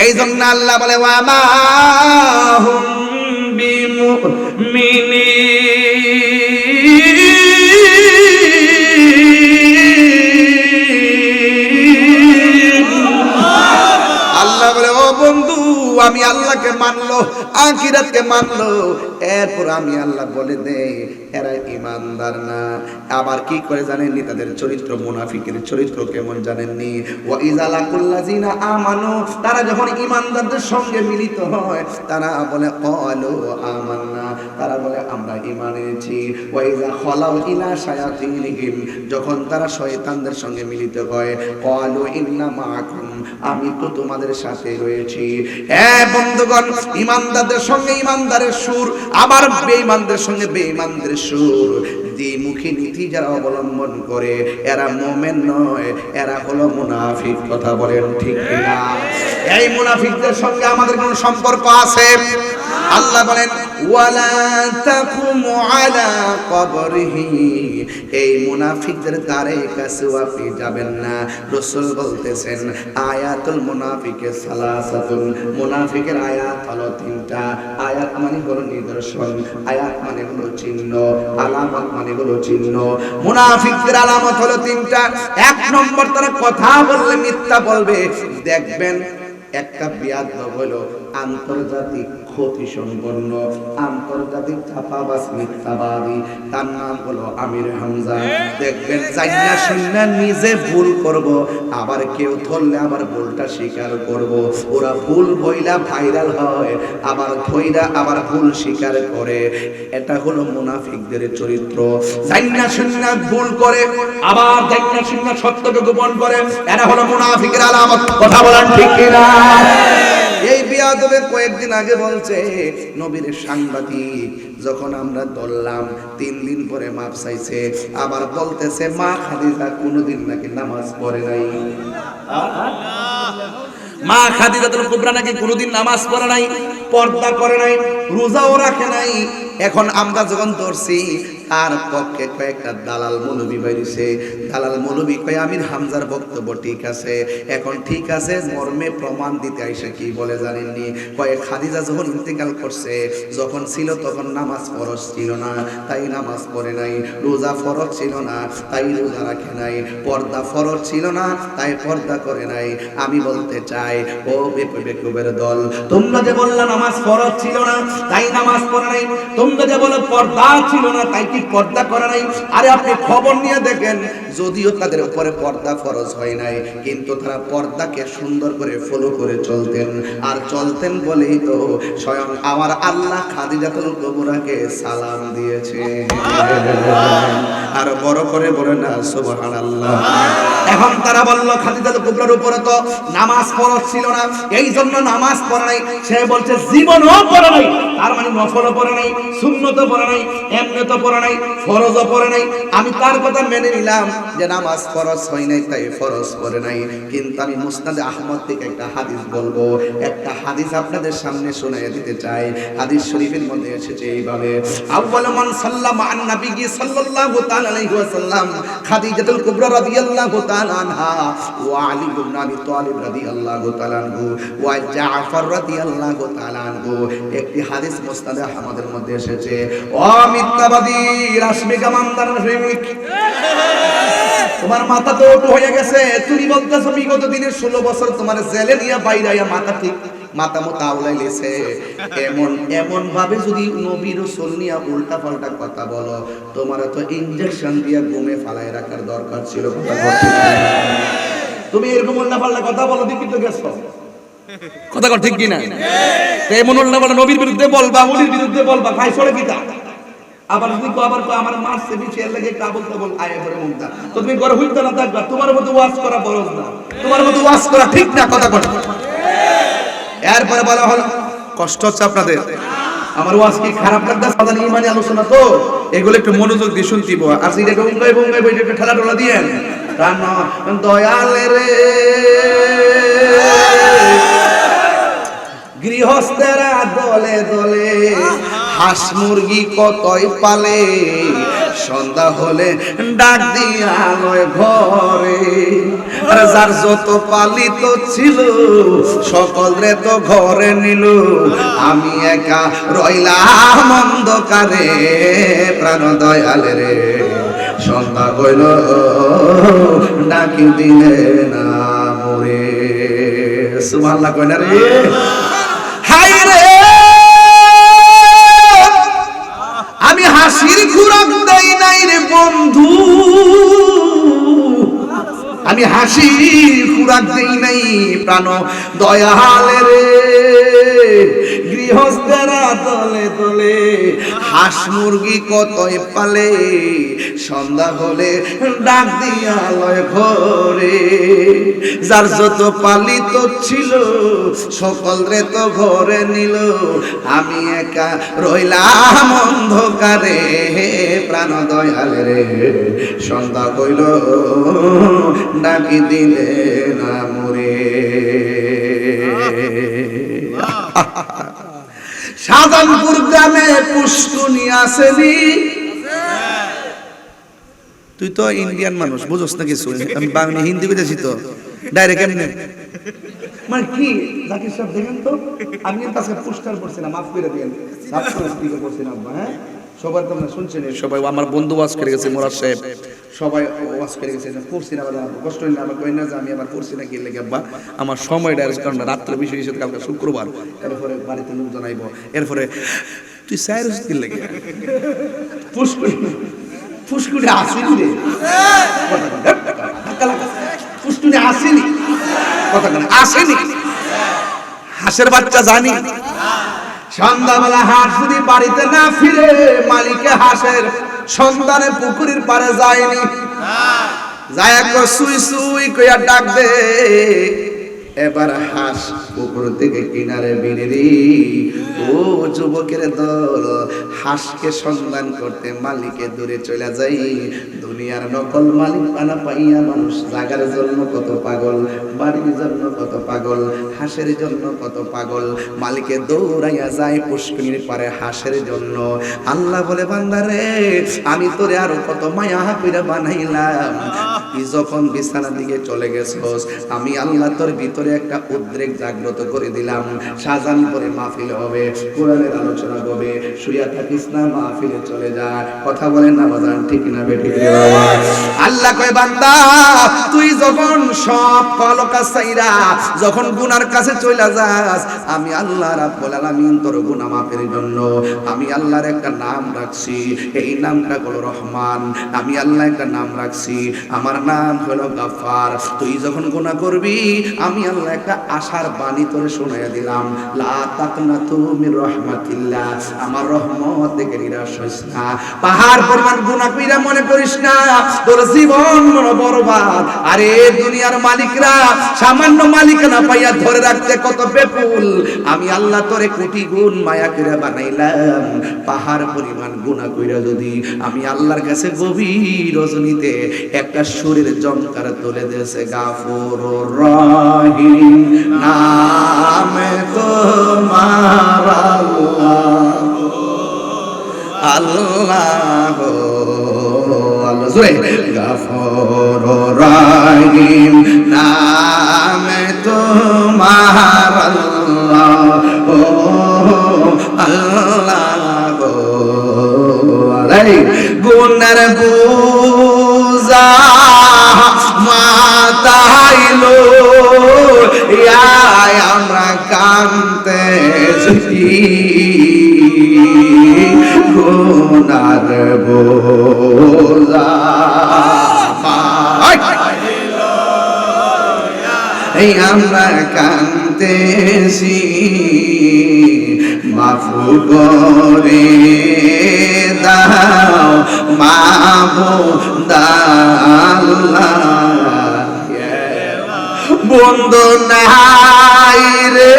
এই জন্য আল্লাহ বলে, ওয়া মা হুম বিমুমিনিন। আল্লাহ বলে, ও বন্ধু, আমি আল্লাহকে মানলো, আখিরাতকে মানলো, এরপর আমি আল্লাহ বলে দেই এরা ঈমানদার না। আবার কি করে জানেননি তাদের চরিত্র? মুনাফিকের চরিত্র কেমন জানেননি? ওয়া ইযা লাকুল্লাযিনা আমানু, তারা যখন ঈমানদারদের সঙ্গে মিলিত হয়, তারা বলে ক্বালু আমান্না, তারা বলে আমরা ঈমান এনেছি। ওয়া ইযা খালাউ ইলা শায়াতিনিহিম, যখন তারা শয়তানদের সঙ্গে মিলিত হয়, ক্বালু ইন্না মাআকুম, আমি তো তোমাদের সাথে রয়েছি। বন্ধুগণ, ঈমানদারদের সঙ্গে ঈমানদারের সুর, আবার বেঈমানদের সঙ্গে বেঈমানদের সুর, দ্বিমুখী নীতি যারা অবলম্বন করে, এরা মুমিন নয়, এরা হলো মুনাফিক। কথা বলেন ঠিক কিনা? এই মুনাফিকদের সঙ্গে আমাদের কোনো সম্পর্ক আছে? আল্লাহ বলেন, ওয়ালা তাকুমু আলা কবরিহি, এই মুনাফিকদের দ্বারে কাছেও আপনি যাবেন না। রাসূল বলতেছেন, আয়াতুল মুনাফিকে সালাসাতুন, মুনাফিকের আয়াত হলো তিনটা। আয়াত মানে হলো নিদর্শন, আয়াত মানে হলো চিহ্ন, আলামত মানে হলো চিহ্ন। মুনাফিকদের আলামত হলো তিনটা। এক নম্বর, তারা কথা বললে মিথ্যা বলবে। দেখবেন একটা বিয়াদব হলো আন্তর্জাতিক ক্ষতি সম্পন্ন আন্তর্জাতিক চাপাবাজ মিথ্যাবাদী, তার নাম হলো আমির হামজা। দেখবেন জাইনা শুননা নিজে ভুল করব, আবার কেউ ধরলে আবার ভুলটা স্বীকার করব। ওরা ভুল বইলা ভাইরাল হয়, আবার ধইরা আবার ভুল স্বীকার করে। এটা হলো মুনাফিকদের চরিত্র। জাইনা শুননা ভুল করে, আবার জাইনা শুননা সত্যকে গোপন করে। এটা হলো মুনাফিকের আলামত। কথা বলেন ঠিক কিনা? এই বিয়াদবে কয়েকদিন আগে বলছে নবীর সাংবাদিক যখন আমরা ধরলাম 3 দিন পরে মাপ চাইছে, আবার বলতেছে মা খাদিজা কোনোদিন নাকি নামাজ পড়ে নাই। মা খাদিজাতুল কুবরা নাকি কোনোদিন নামাজ পড়ে নাই, পর্দা করে নাই, রোজাও রাখে নাই। এখন আমরা যখন ধরছি তার পক্ষে কয়েকটা দালাল মৌলবী বাইরেছে। দালাল মৌলবী কয় আমির হামজার বক্তব্য ঠিক আছে। এখন ঠিক আছে মর্মে প্রমাণ দিতে আইসে কি বলে জানেননি? কয় খাদিজা যখন ইন্তেকাল করছে, যখন ছিল তখন নামাজ ফরজ ছিল না, তাই নামাজ পড়ে নাই। রোজা ফরজ ছিল না, তাই রোজা রাখে নাই। পর্দা ফরজ ছিল না, তাই পর্দা করে নাই। আমি বলতে চাই ও বেকুবের দল, তোমরা যে বললা নামাজ ফরজ ছিল না তাই নামাজ পড়ে নাই, তোমরা যে বলো পর্দা ছিল না তাই কি পর্দা করে নাই? আরে আপনি খবর নিয়ে দেখেন, যদিও তাদের উপরে পর্দা ফরজ হয় নাই, কিন্তু তারা পর্দাকে সুন্দর করে ফলো করে চলতেন। আর চলতেন বলেই তো স্বয়ং আমার আল্লাহ খাদিজাতুল কুবরাকে সালাম দিয়েছে। আর বড় করে বলে না সুবহানাল্লাহ। এখন তারা বলল খাদিজাতুল কুবরার উপরে তো নামাজ ফরজ ছিল না, এই জন্য নামাজ পড়ে নাই। সে বলছে জীবনও পড়ে নাই, তার মানে নফলও পড়ে নাই, সুন্নতও পড়ে নাই, এমনিতেও পড়ে নাই, ফরজও পড়ে নাই। আমি তার কথা মেনে নিলাম যে নামাজ ফরজ হয় নাই তাই ফরজ পড়ে নাই, কিন্তু আমি মুসনাদে আহমদ থেকে একটা হাদিস বলবো। একটা হাদিস আপনাদের সামনে শোনায় দিতে চাই। হাদিস শরীফের মধ্যে এসেছে এইভাবে, আউয়ালু মান সাল্লামা আন নবী সাল্লাল্লাহু তাআলা আলাইহি ওয়াসাল্লাম খাদিজাতুল কুবরা রাদিয়াল্লাহু তাআলা আনহা ওয়া আলী ইবনে আবি তালিব রাদিয়াল্লাহু তাআলা আনহু ওয়া জাফর রাদিয়াল্লাহু তাআলা আনহু। একটি হাদিস মুসনাদে আহমদের মধ্যে এসেছে। ও মিথ্যাবাদী রাশমিক আমানদার প্রেমিক, তোমার মাথা তো ওটো হয়ে গেছে। তুমি বলতেছো বিগত দিনের 16 বছর তোমার জেলে নিয়ে বাইরাইয়া মাথা ঠিক মাথা মতো আউলাইলেছে। এমন ভাবে যদি নবী রাসূল নিয়ে উল্টা পাল্টা কথা বলো, তোমার তো ইনজেকশন দিয়ে ঘুমে ফালায় রাখার দরকার ছিল। কথা বলছি তুমি এরকম উল্টা পাল্টা কথা বলো দেখি তো গেছো। কথা কর ঠিক কিনা? এমন উল্টা পাল্টা নবীর বিরুদ্ধে বলবা, ওলির বিরুদ্ধে বলবা, খাই সরে কিতা। আবার যদি আবার আমার মারছে বিছে এর লাগে কা বলতে বল আয়ে করে মুখটা, তো তুমি ঘরে হইতে না থাকবা। তোমার মতো ওয়াজ করা ফরজ না, তোমার মতো ওয়াজ করা ঠিক না। কথা কর। এরপরে বলা হলো কষ্ট হচ্ছে আপনাদের, আমার ওয়াজ কি খারাপ লাগছে? সাধারণ ইমানি আলোচনা তো, এগুলো একটু মনোযোগ দিয়ে শুনতে দিব। আর যেটা গঙ্গায় গঙ্গায় বইটা একটু ঠেলা টোলা দিয়েন। রান্না দয়ালে রে গৃহস্থেরা দলে দলে হাঁস মুরগি কতই পালে, সন্ধ্যা হলে ডাক দিয়া লয় ঘরে। আর যার যত পালিত ছিল সকলরে তো ঘরে নিল, আমি একা রইলাম অন্ধকারে। প্রাণ দয়ালে রে সন্ধ্যা হইল ডাকি দিলে না মরে। সুবহানাল্লাহ কই না রে? হাই রে আমি হাসির খুরাক দেই নাই রে বন্ধু, আমি হাসির খুরাক দেই নাই প্রাণ দয়ালে রে। গৃহস্থেরা দলে দলে হাঁস মুরগি কতই পালে, সন্ধ্যা হলে ডাক দিয়া লয় ঘরে। যার যত পালিত ছিল সকল রে তো ঘরে নিল, আমি একা রইলাম অন্ধকারে। প্রাণ দয়ালে রে সন্ধ্যা হইল ডাকি দিলে না মরে। শাহজাহানপুর গ্রামে পুষ্কুনি আসেনি। তুই তো ইন্ডিয়ান মানুষ, বুঝোস না কিছু। আমি বাংলা হিন্দি বুঝেছি তো ডাইরেক্ট এমনি। মানে কি জাকির সাহেব দেখেন তো, আমি কিন্তু আজকে পোস্টার পড়ছিলাম, মাফ করে দিয়েন। সাবস্ক্রাইব করছিলাম। হ্যাঁ সবার তোমরা শুনছেন, সবাই আমার বন্ধু ওয়াজ করে গেছে, মোরাদ সাহেব সবাই ওয়াজ করে গেছে, পড়ছি না বাবা, কষ্ট হইলে আমার কই না যে আমি আবার পড়ছি না কি লেগে আব্বা, আমার সময়টা কারণ রাত্রে বিষয় হিসেবে কালকে শুক্রবার, এরপরে বাড়িতে লোক জানাইব, এরপরে তুই সাইরুস কি লেগে ফুসকুড়ি আসেনি রে, ফুসকুড়ি আসেনি, কথা কেন আসেনি, হাঁসের বাচ্চা জানি সন্ধ্যাবেলা হাঁস যদি বাড়িতে না ফিরে মালিকে হাঁসের সন্তানের পুকুরের পারে যায়নি, যায় সুই সুই কইয়া ডাক দে, এবার হাঁস পুকুর থেকে কিনারে বেরিয়ে ও যুবকের দল হাঁসকে সন্ধান করতে মালিকে দূরে চলে যাই। দুনিয়ার নকল মালিক পানা পাইয়া মানুষ জাগার জন্য কত পাগল, বাড়ির জন্য কত পাগল, হাঁসের জন্য কত পাগল, মালিকে দৌড়াইয়া যায় পুষ্করিণীর পারে হাঁসের জন্য। আল্লাহ বলে বান্দারে আমি তোরে আরো কত মায়া কইরা বানাইলাম, তুই যখন বিছানার দিকে চলে গেছস আমি আল্লাহ তোর ভিতরে একটা উদ্রেক জাগ্রত করে দিলাম। সাজান করে মাহফিল হবে, কোরআনের আলোচনা হবে, শুইয়া থাকিস না মাহফিলে চলে যা। কথা বলেন না বাজান, ঠিক না বেঠিক রে বাবা? আল্লাহ কয় বান্দা তুই যখন সব কলকা সাইরা যখন গুনার কাছে চলে যাস আমি আল্লাহ রাব্বুল আলামিন তোর গুনাহ মাফের জন্য আমি আল্লাহর একটা নাম রাখছি, এই নামটা হলো রহমান। আমি আল্লাহ একটা নাম রাখছি, আমার নাম হলো গাফফার। তুই যখন গুনাহ করবি আমি আল্লাহ একটা আশার বাণী তোরে শোনাইয়া দিলাম, লা তাকনাতু মির রাহমাতিল্লাহ, আমার রহমত থেকে নিরাশ হইস না। পাহাড় পরিমাণ গুনাহ কইরা মনে করিস না তোর জীবন মনে বরবাদ। আরে দুনিয়ার মালিকরা সামান্য মালিকানা পাইয়া ধরে রাখতে কত বেপুল, আমি আল্লাহ তোরে কোটি গুণ মায়া কইরা বানাইলাম। পাহাড় পরিমাণ গুনাহ কইরা যদি আমি আল্লাহর কাছে গভীর রজনীতে একটা সুরের জমকার তুলে দিয়েছে, গাফুরুর রহিম নামে তোমার আল্লাহ, আল্লাহ জোরে, গাফুরুর রহিম নামে তোমার আল্লাহ, ও আল্লাহ গুনার বুঝা মাতাইলো আমরা কান্তেছি, গুনার বুঝা আমরা কান্তেছি, মাফু করে দাও মাবুদ আল্লাহ, বন্ধু নাই রে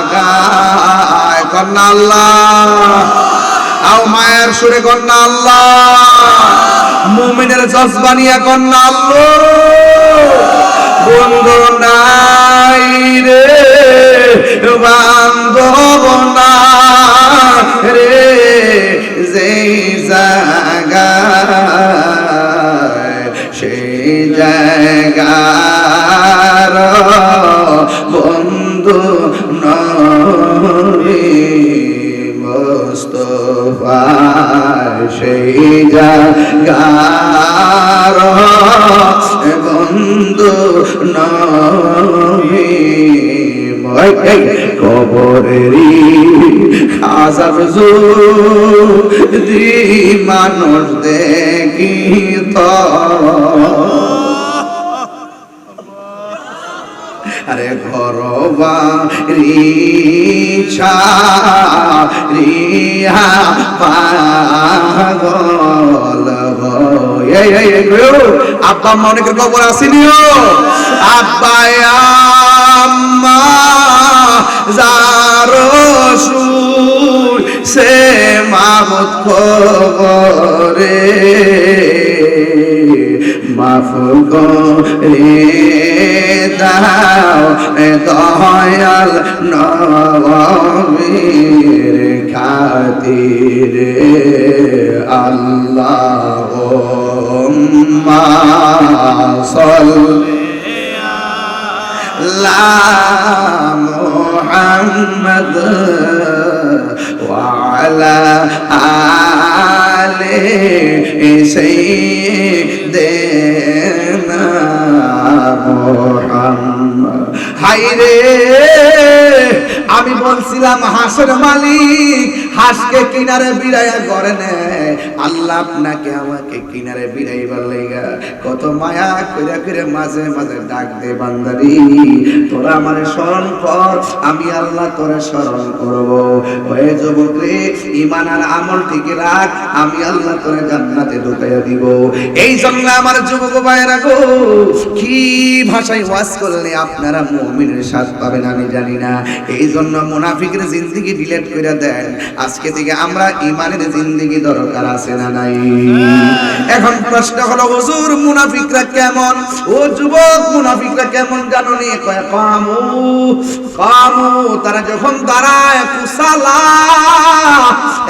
জাগায় কন্যা আল্লাহ, আও মায়ের সুরে কন্যা আল্লাহ, মুমিনের জজবানিয়া কন্যা আল্লাহ, বন্ধু নাই রে বান্ধব না রে যে জায়গায় সেই জায়গার বন্ধু নবী মুস্তাফা, সেই জায়গার বন্ধু নবী। কবরেরই আযাব যদি মানুষ দেখিত, আরে ঘরবা রিছা রিহা পাগল আব্বা আম্মা অনেকের খবর আসেনিও, আব্বা আম্মা জারসুল সে মাহমুদ খবরে মাফ করে দাও দয়াল নবীর খাতিরে আল্লাহুম্মা সাল্লি লা মুহাম্মাদ ওয়া আলা আলি সাইয়্যিদিনা মুহাম্মদ। হায়রে আমি বলছিলাম হাঁসের মালিক হাঁসকে কিনারে বিড়াইয়া করে নেয়, আল্লাহ আপনাকে আমাকে কিনারে বিড়াইবার লাইগা কত মায়া কইরা কইরা মাঝে মাঝে ডাক দে, বান্দারি তোরা আমারে স্মরণ কর, আমি আল্লাহ তোরে স্মরণ করব। ওই যুবক রে, ঈমান আর আমল ঠিক রাখ, আমি আল্লাহ তোরে জান্নাতে ঢুকাইয়া দিব। এই জন্য আমার যুবক ভাইরা গো, কি ভাষায় ওয়াজ করলে আপনারা মুমিনের স্বাদ পাবেন আমি জানি না। এই জন্য মুনাফিকের জিন্দেগি ডিলিট করে দেন, আজকে থেকে আমরা ঈমানের জিন্দেগি দরকার আছে না নাই? এখন প্রশ্ন হলো হুজুর মুনাফিকরা কেমন? ও যুবক মুনাফিকরা কেমন জানো নি? কয় কামু কামু, তারা যখন দাঁড়ায় কুসালা,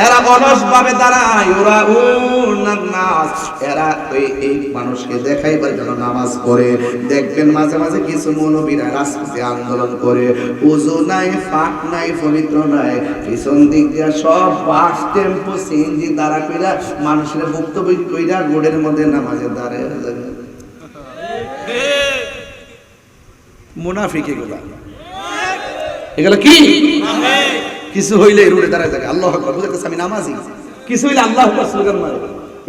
এরা অলস ভাবে দাঁড়ায়, ওরা নাস, এরা এই মানুষকে দেখাইবার জন্য নামাজ পড়ে। দেখবেন মাঝে মাঝে কিছু মৌলবীরা রাজপথে আন্দোলন করে, ওযু নাই, পাক নাই, পবিত্র নাই, পিছন দিক দিয়া সব বাস টেম্পো সিএনজি দাঁড়া কইরা মানুষের বক্তব্য কইরা রোডের মধ্যে নামাজে দাঁড়ায় যাবে। মুনাফিক এগুলা, এগুলা কি? কিছু হইলে রোডে দাঁড়ায় থাকে, আল্লাহু আকবার, বুঝাইতেছে আমি নামাজি, কিছু হইলে আল্লাহু আকবার স্লোগান মারে।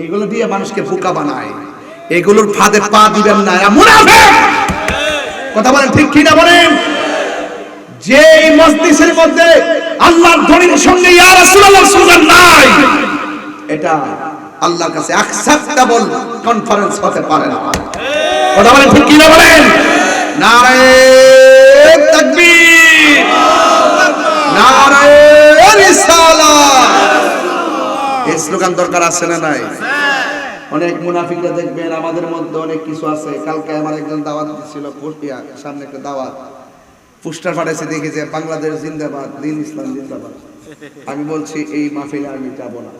এগুলো দিয়ে মানুষকে বোকা বানায়, এগুলোর ফাঁদে পা দিবেন না, এরা মুনাফিক। কথা বলেন ঠিক কি না বলেন? যে মজলিসের মধ্যে আল্লাহর ধ্বনির সঙ্গে ইয়া রাসূলুল্লাহ স্লোগান নাই, এটা আল্লাহর কাছে অ্যাকসেপ্টেবল কনফারেন্স হতে পারে না। কথা বলেন ঠিক কি না বলেন? নারে তাকবীর, নারে রিসালাত। এই স্লোগান দরকার আছে না নাই? অনেক মুনাফিকরা দেখবেন আমাদের মধ্যে অনেক কিছু আছে। কালকে আমার একজন দাওয়াত ছিল, কুষ্টিয়া সামনে একটা দাওয়াত, পোস্টার ফাটাইছে, দেখেছে বাংলাদেশ জিন্দাবাদ, দিন ইসলাম জিন্দাবাদ। আমি বলছি এই মাহফিলে আমি যাব না,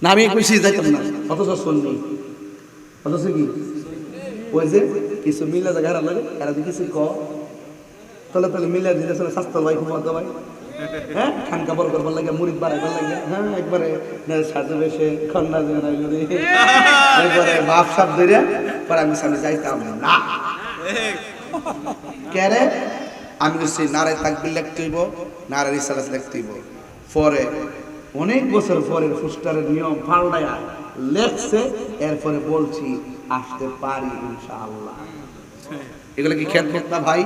না আমি খুশি যাইতাম না, অথচ শুননি, অথচ কি ওই যে কিছু মিলে যায় ঘাড়া লাগে, এরা কিছু ক তলে তলে মিলে দিতেছে স্বাস্থ্য ভাই ঘুমাতে ভাই, হ্যাঁ খান কাপড় করবার লাগে, মুড়ি বাড়াইবার লাগে, হ্যাঁ একবারে সাজে বেশে খন্না একবারে বাপ সাপ ধরে পরে আমি সামনে যাইতাম না। কেরে আমি বলছি নারায় তাকবীর লিখতে হইব, নারায় রিসালাত লিখতে হইব। পরে অনেক বছর পরে ফুস্টারের নিয়ম পাল্টায়া লেখছে, এরপরে বলছি আসতে পারি ইনশাআল্লাহ। এগুলো কি খেদমত না ভাই?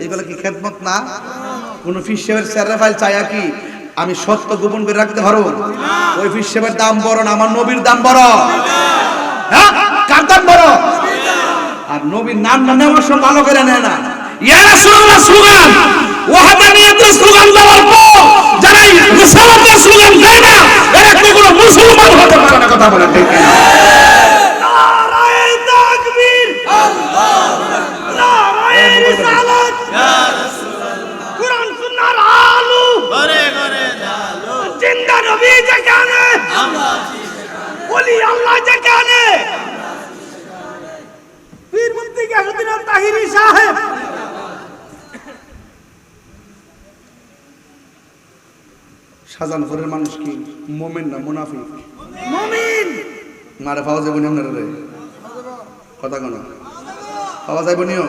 এগুলো কি খেদমত না? কোন ফিস সাহেবের স্যারের ফাইল চায়া কি আমি সত্য গোপন করে রাখতে পারবো? ওই ফিস সাহেবের দাম বড় না আমার নবীর দাম বড়? হ্যাঁ, কার দাম বড়? আর নবীর নাম না নেওয়ার সময় ভালো করে নেয় না। ইয়া রাসূলুল্লাহ স্লোগান, ওয়াহাদানিয়াতের স্লোগান দেওয়ার পর যারা রিসালাতের স্লোগান দেয় না, এরা কখনো মুসলমান হতে পারে না। কথা বলেন ঠিক কিনা? নারায়ে তাকবীর, আল্লাহু আকবার, নারায়ে রিসালাত, ইয়া রাসূলুল্লাহ, কুরআন সুন্নাহর আলো ঘরে ঘরে জালো, জিন্দা নবী যেখানে আমরা আছি সেখানে, ওলি আল্লাহ যেখানে, পীর মুফতি গিয়াসউদ্দিন তাহিরি সাহেব। শাহজাহানপুরের মানুষ কি মুমিন না মুনাফিক? মুমিন। মারে পাওয়া যাবে না আপনারা, কথা কোন পাওয়া যাবে নিও।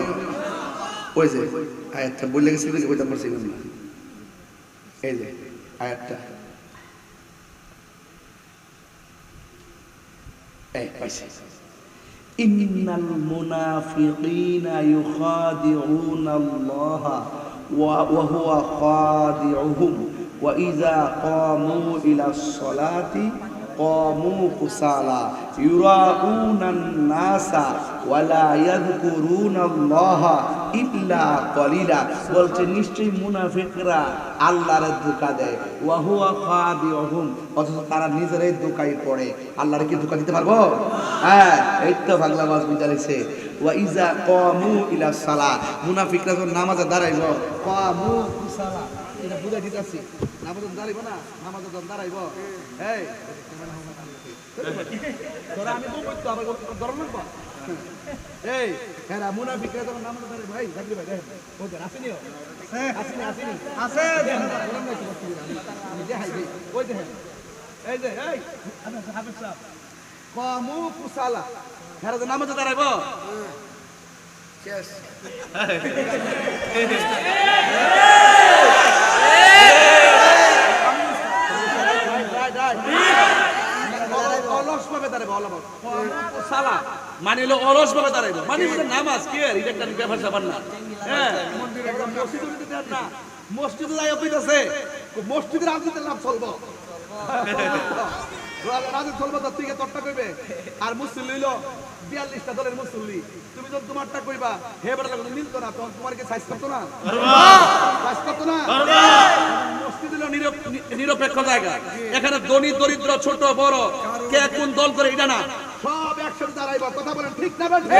ওই যে আয়াতটা বলে গেছিল, ওইটা পড়ছিলাম না, এই যে আয়াতটা, এই পাইছি, ইন্নাল মুনাফিকিনা ইউখাদিউনা আল্লাহ ওয়া হুয়া খাদিউহুম ওয়া ইযা কামু ইলাস সালাতি কামু কুসালা ইউরাউনান নাসা ওয়া লা ইয়াযকুরুনাল্লাহা ইল্লা কলিলা। বলছে নিশ্চয়ই মুনাফিকরা আল্লাহর ধোঁকা দেয়, ওয়া হুয়া খাদিউহুম, অথচ তারা নিজেরাই ধোঁকায় পড়ে। আল্লাহর কি ধোঁকা দিতে পারবো? হ্যাঁ, এই তো বাংলা মাস বুঝাইছে। ওয়া ইযা কামু ইলাস সালাহ, মুনাফিকরা যখন নামাজে দাঁড়াইলো, কামু কুসালা, এটা বুঝাই দিতেছি নামাজ দাঁড়াইব না নামাজ দাঁড়াইব এই তোরা আমি তো বলতো আবার ধরন লাগবো এই হ্যাঁ মুনাফিকরা যখন নামাজ দাঁড়াইব ভাই দেখলি ভাই দেখেন ওদের আসেনি আসেনি আসেনি আছে আমি দেখাই দিই ওই দেখেন এই যে এই হাফেজ সাহেব কমু কুসালা হ্যাঁ নামাজ দাঁড়াইব শেষ অলস ভাবে দাঁড়াইব সালা মানিল অলস ভাবে দাঁড়াইব মানে নামাজ কি আর এটা একটা ব্যাপার স্যাপার না হ্যাঁ মসজিদে না মসজিদে যাই হইতাছে মসজিদের রাজনীতির লাভ চলবো রাজনীতি চলবো তার থেকে তরটা কইবে আর মুসল্লি হইলো 42টা দলের মুসল্লি তুমি যখন তোমারটা কইবা হে বড় লাগলো মিলতো না তখন তোমার কি সাইজ করতো না সাইজ করতো না মসজিদ হলো নিরপেক্ষ জায়গা এখানে ধনী দরিদ্র ছোট বড় কে কোন দল করে এটা না সব একসাথে দাঁড়াইবা কথা বলেন ঠিক না ঠিক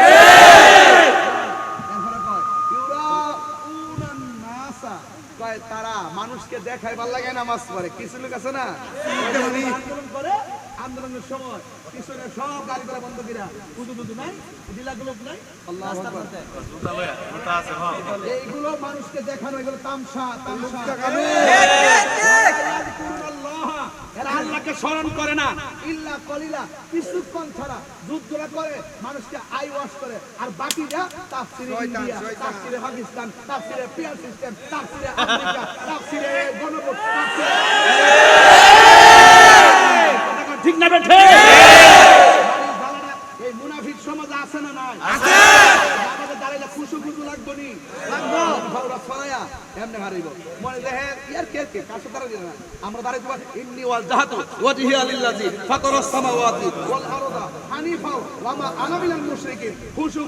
কয় তারা মানুষকে দেখায় ভালো লাগে নামাজ পড়ে কিছু লোক আছে না আন্দোলনের সময় পিছনে সব গাড়ি করে বন্ধ কিরা উদু নাই ডিলাগুলো নাই আল্লাহু আকবার এইগুলো মানুষকে দেখানো এগুলো তামসা এরা আল্লাহকে স্মরণ করে না ইল্লা কলিলা কিছুক্ষণ ছাড়া যুদ্ধরা করে মানুষকে আই ওয়াশ করে আর বাকিরা তাফসিরে ইন্ডিয়া তাফসিরে পাকিস্তান তাফসিরে পিয়ার সিস্টেম তাফসিরে আমেরিকা তাফসিরে গণভোট ঠিক না বেঠে এই মুনাফিক সমাজ আছে না নাই আছে আমাদের দাঁড়াইলে খুশু লাগবো নি লাগবো ভাওরা ছড়ায়া এমনে হারিব মনে দেখেন ইয়ার কে কাছে দাঁড়াই না আমরা দাঁড়াই দিব ইন্নী ওয়াল জাহাতু ওয়াজহিয়া লিল্লাযী ফাতারাস সামাওয়াতি ওয়াল আরদা হানিফা ওয়া মা আনা মিনাল মুশরিকিন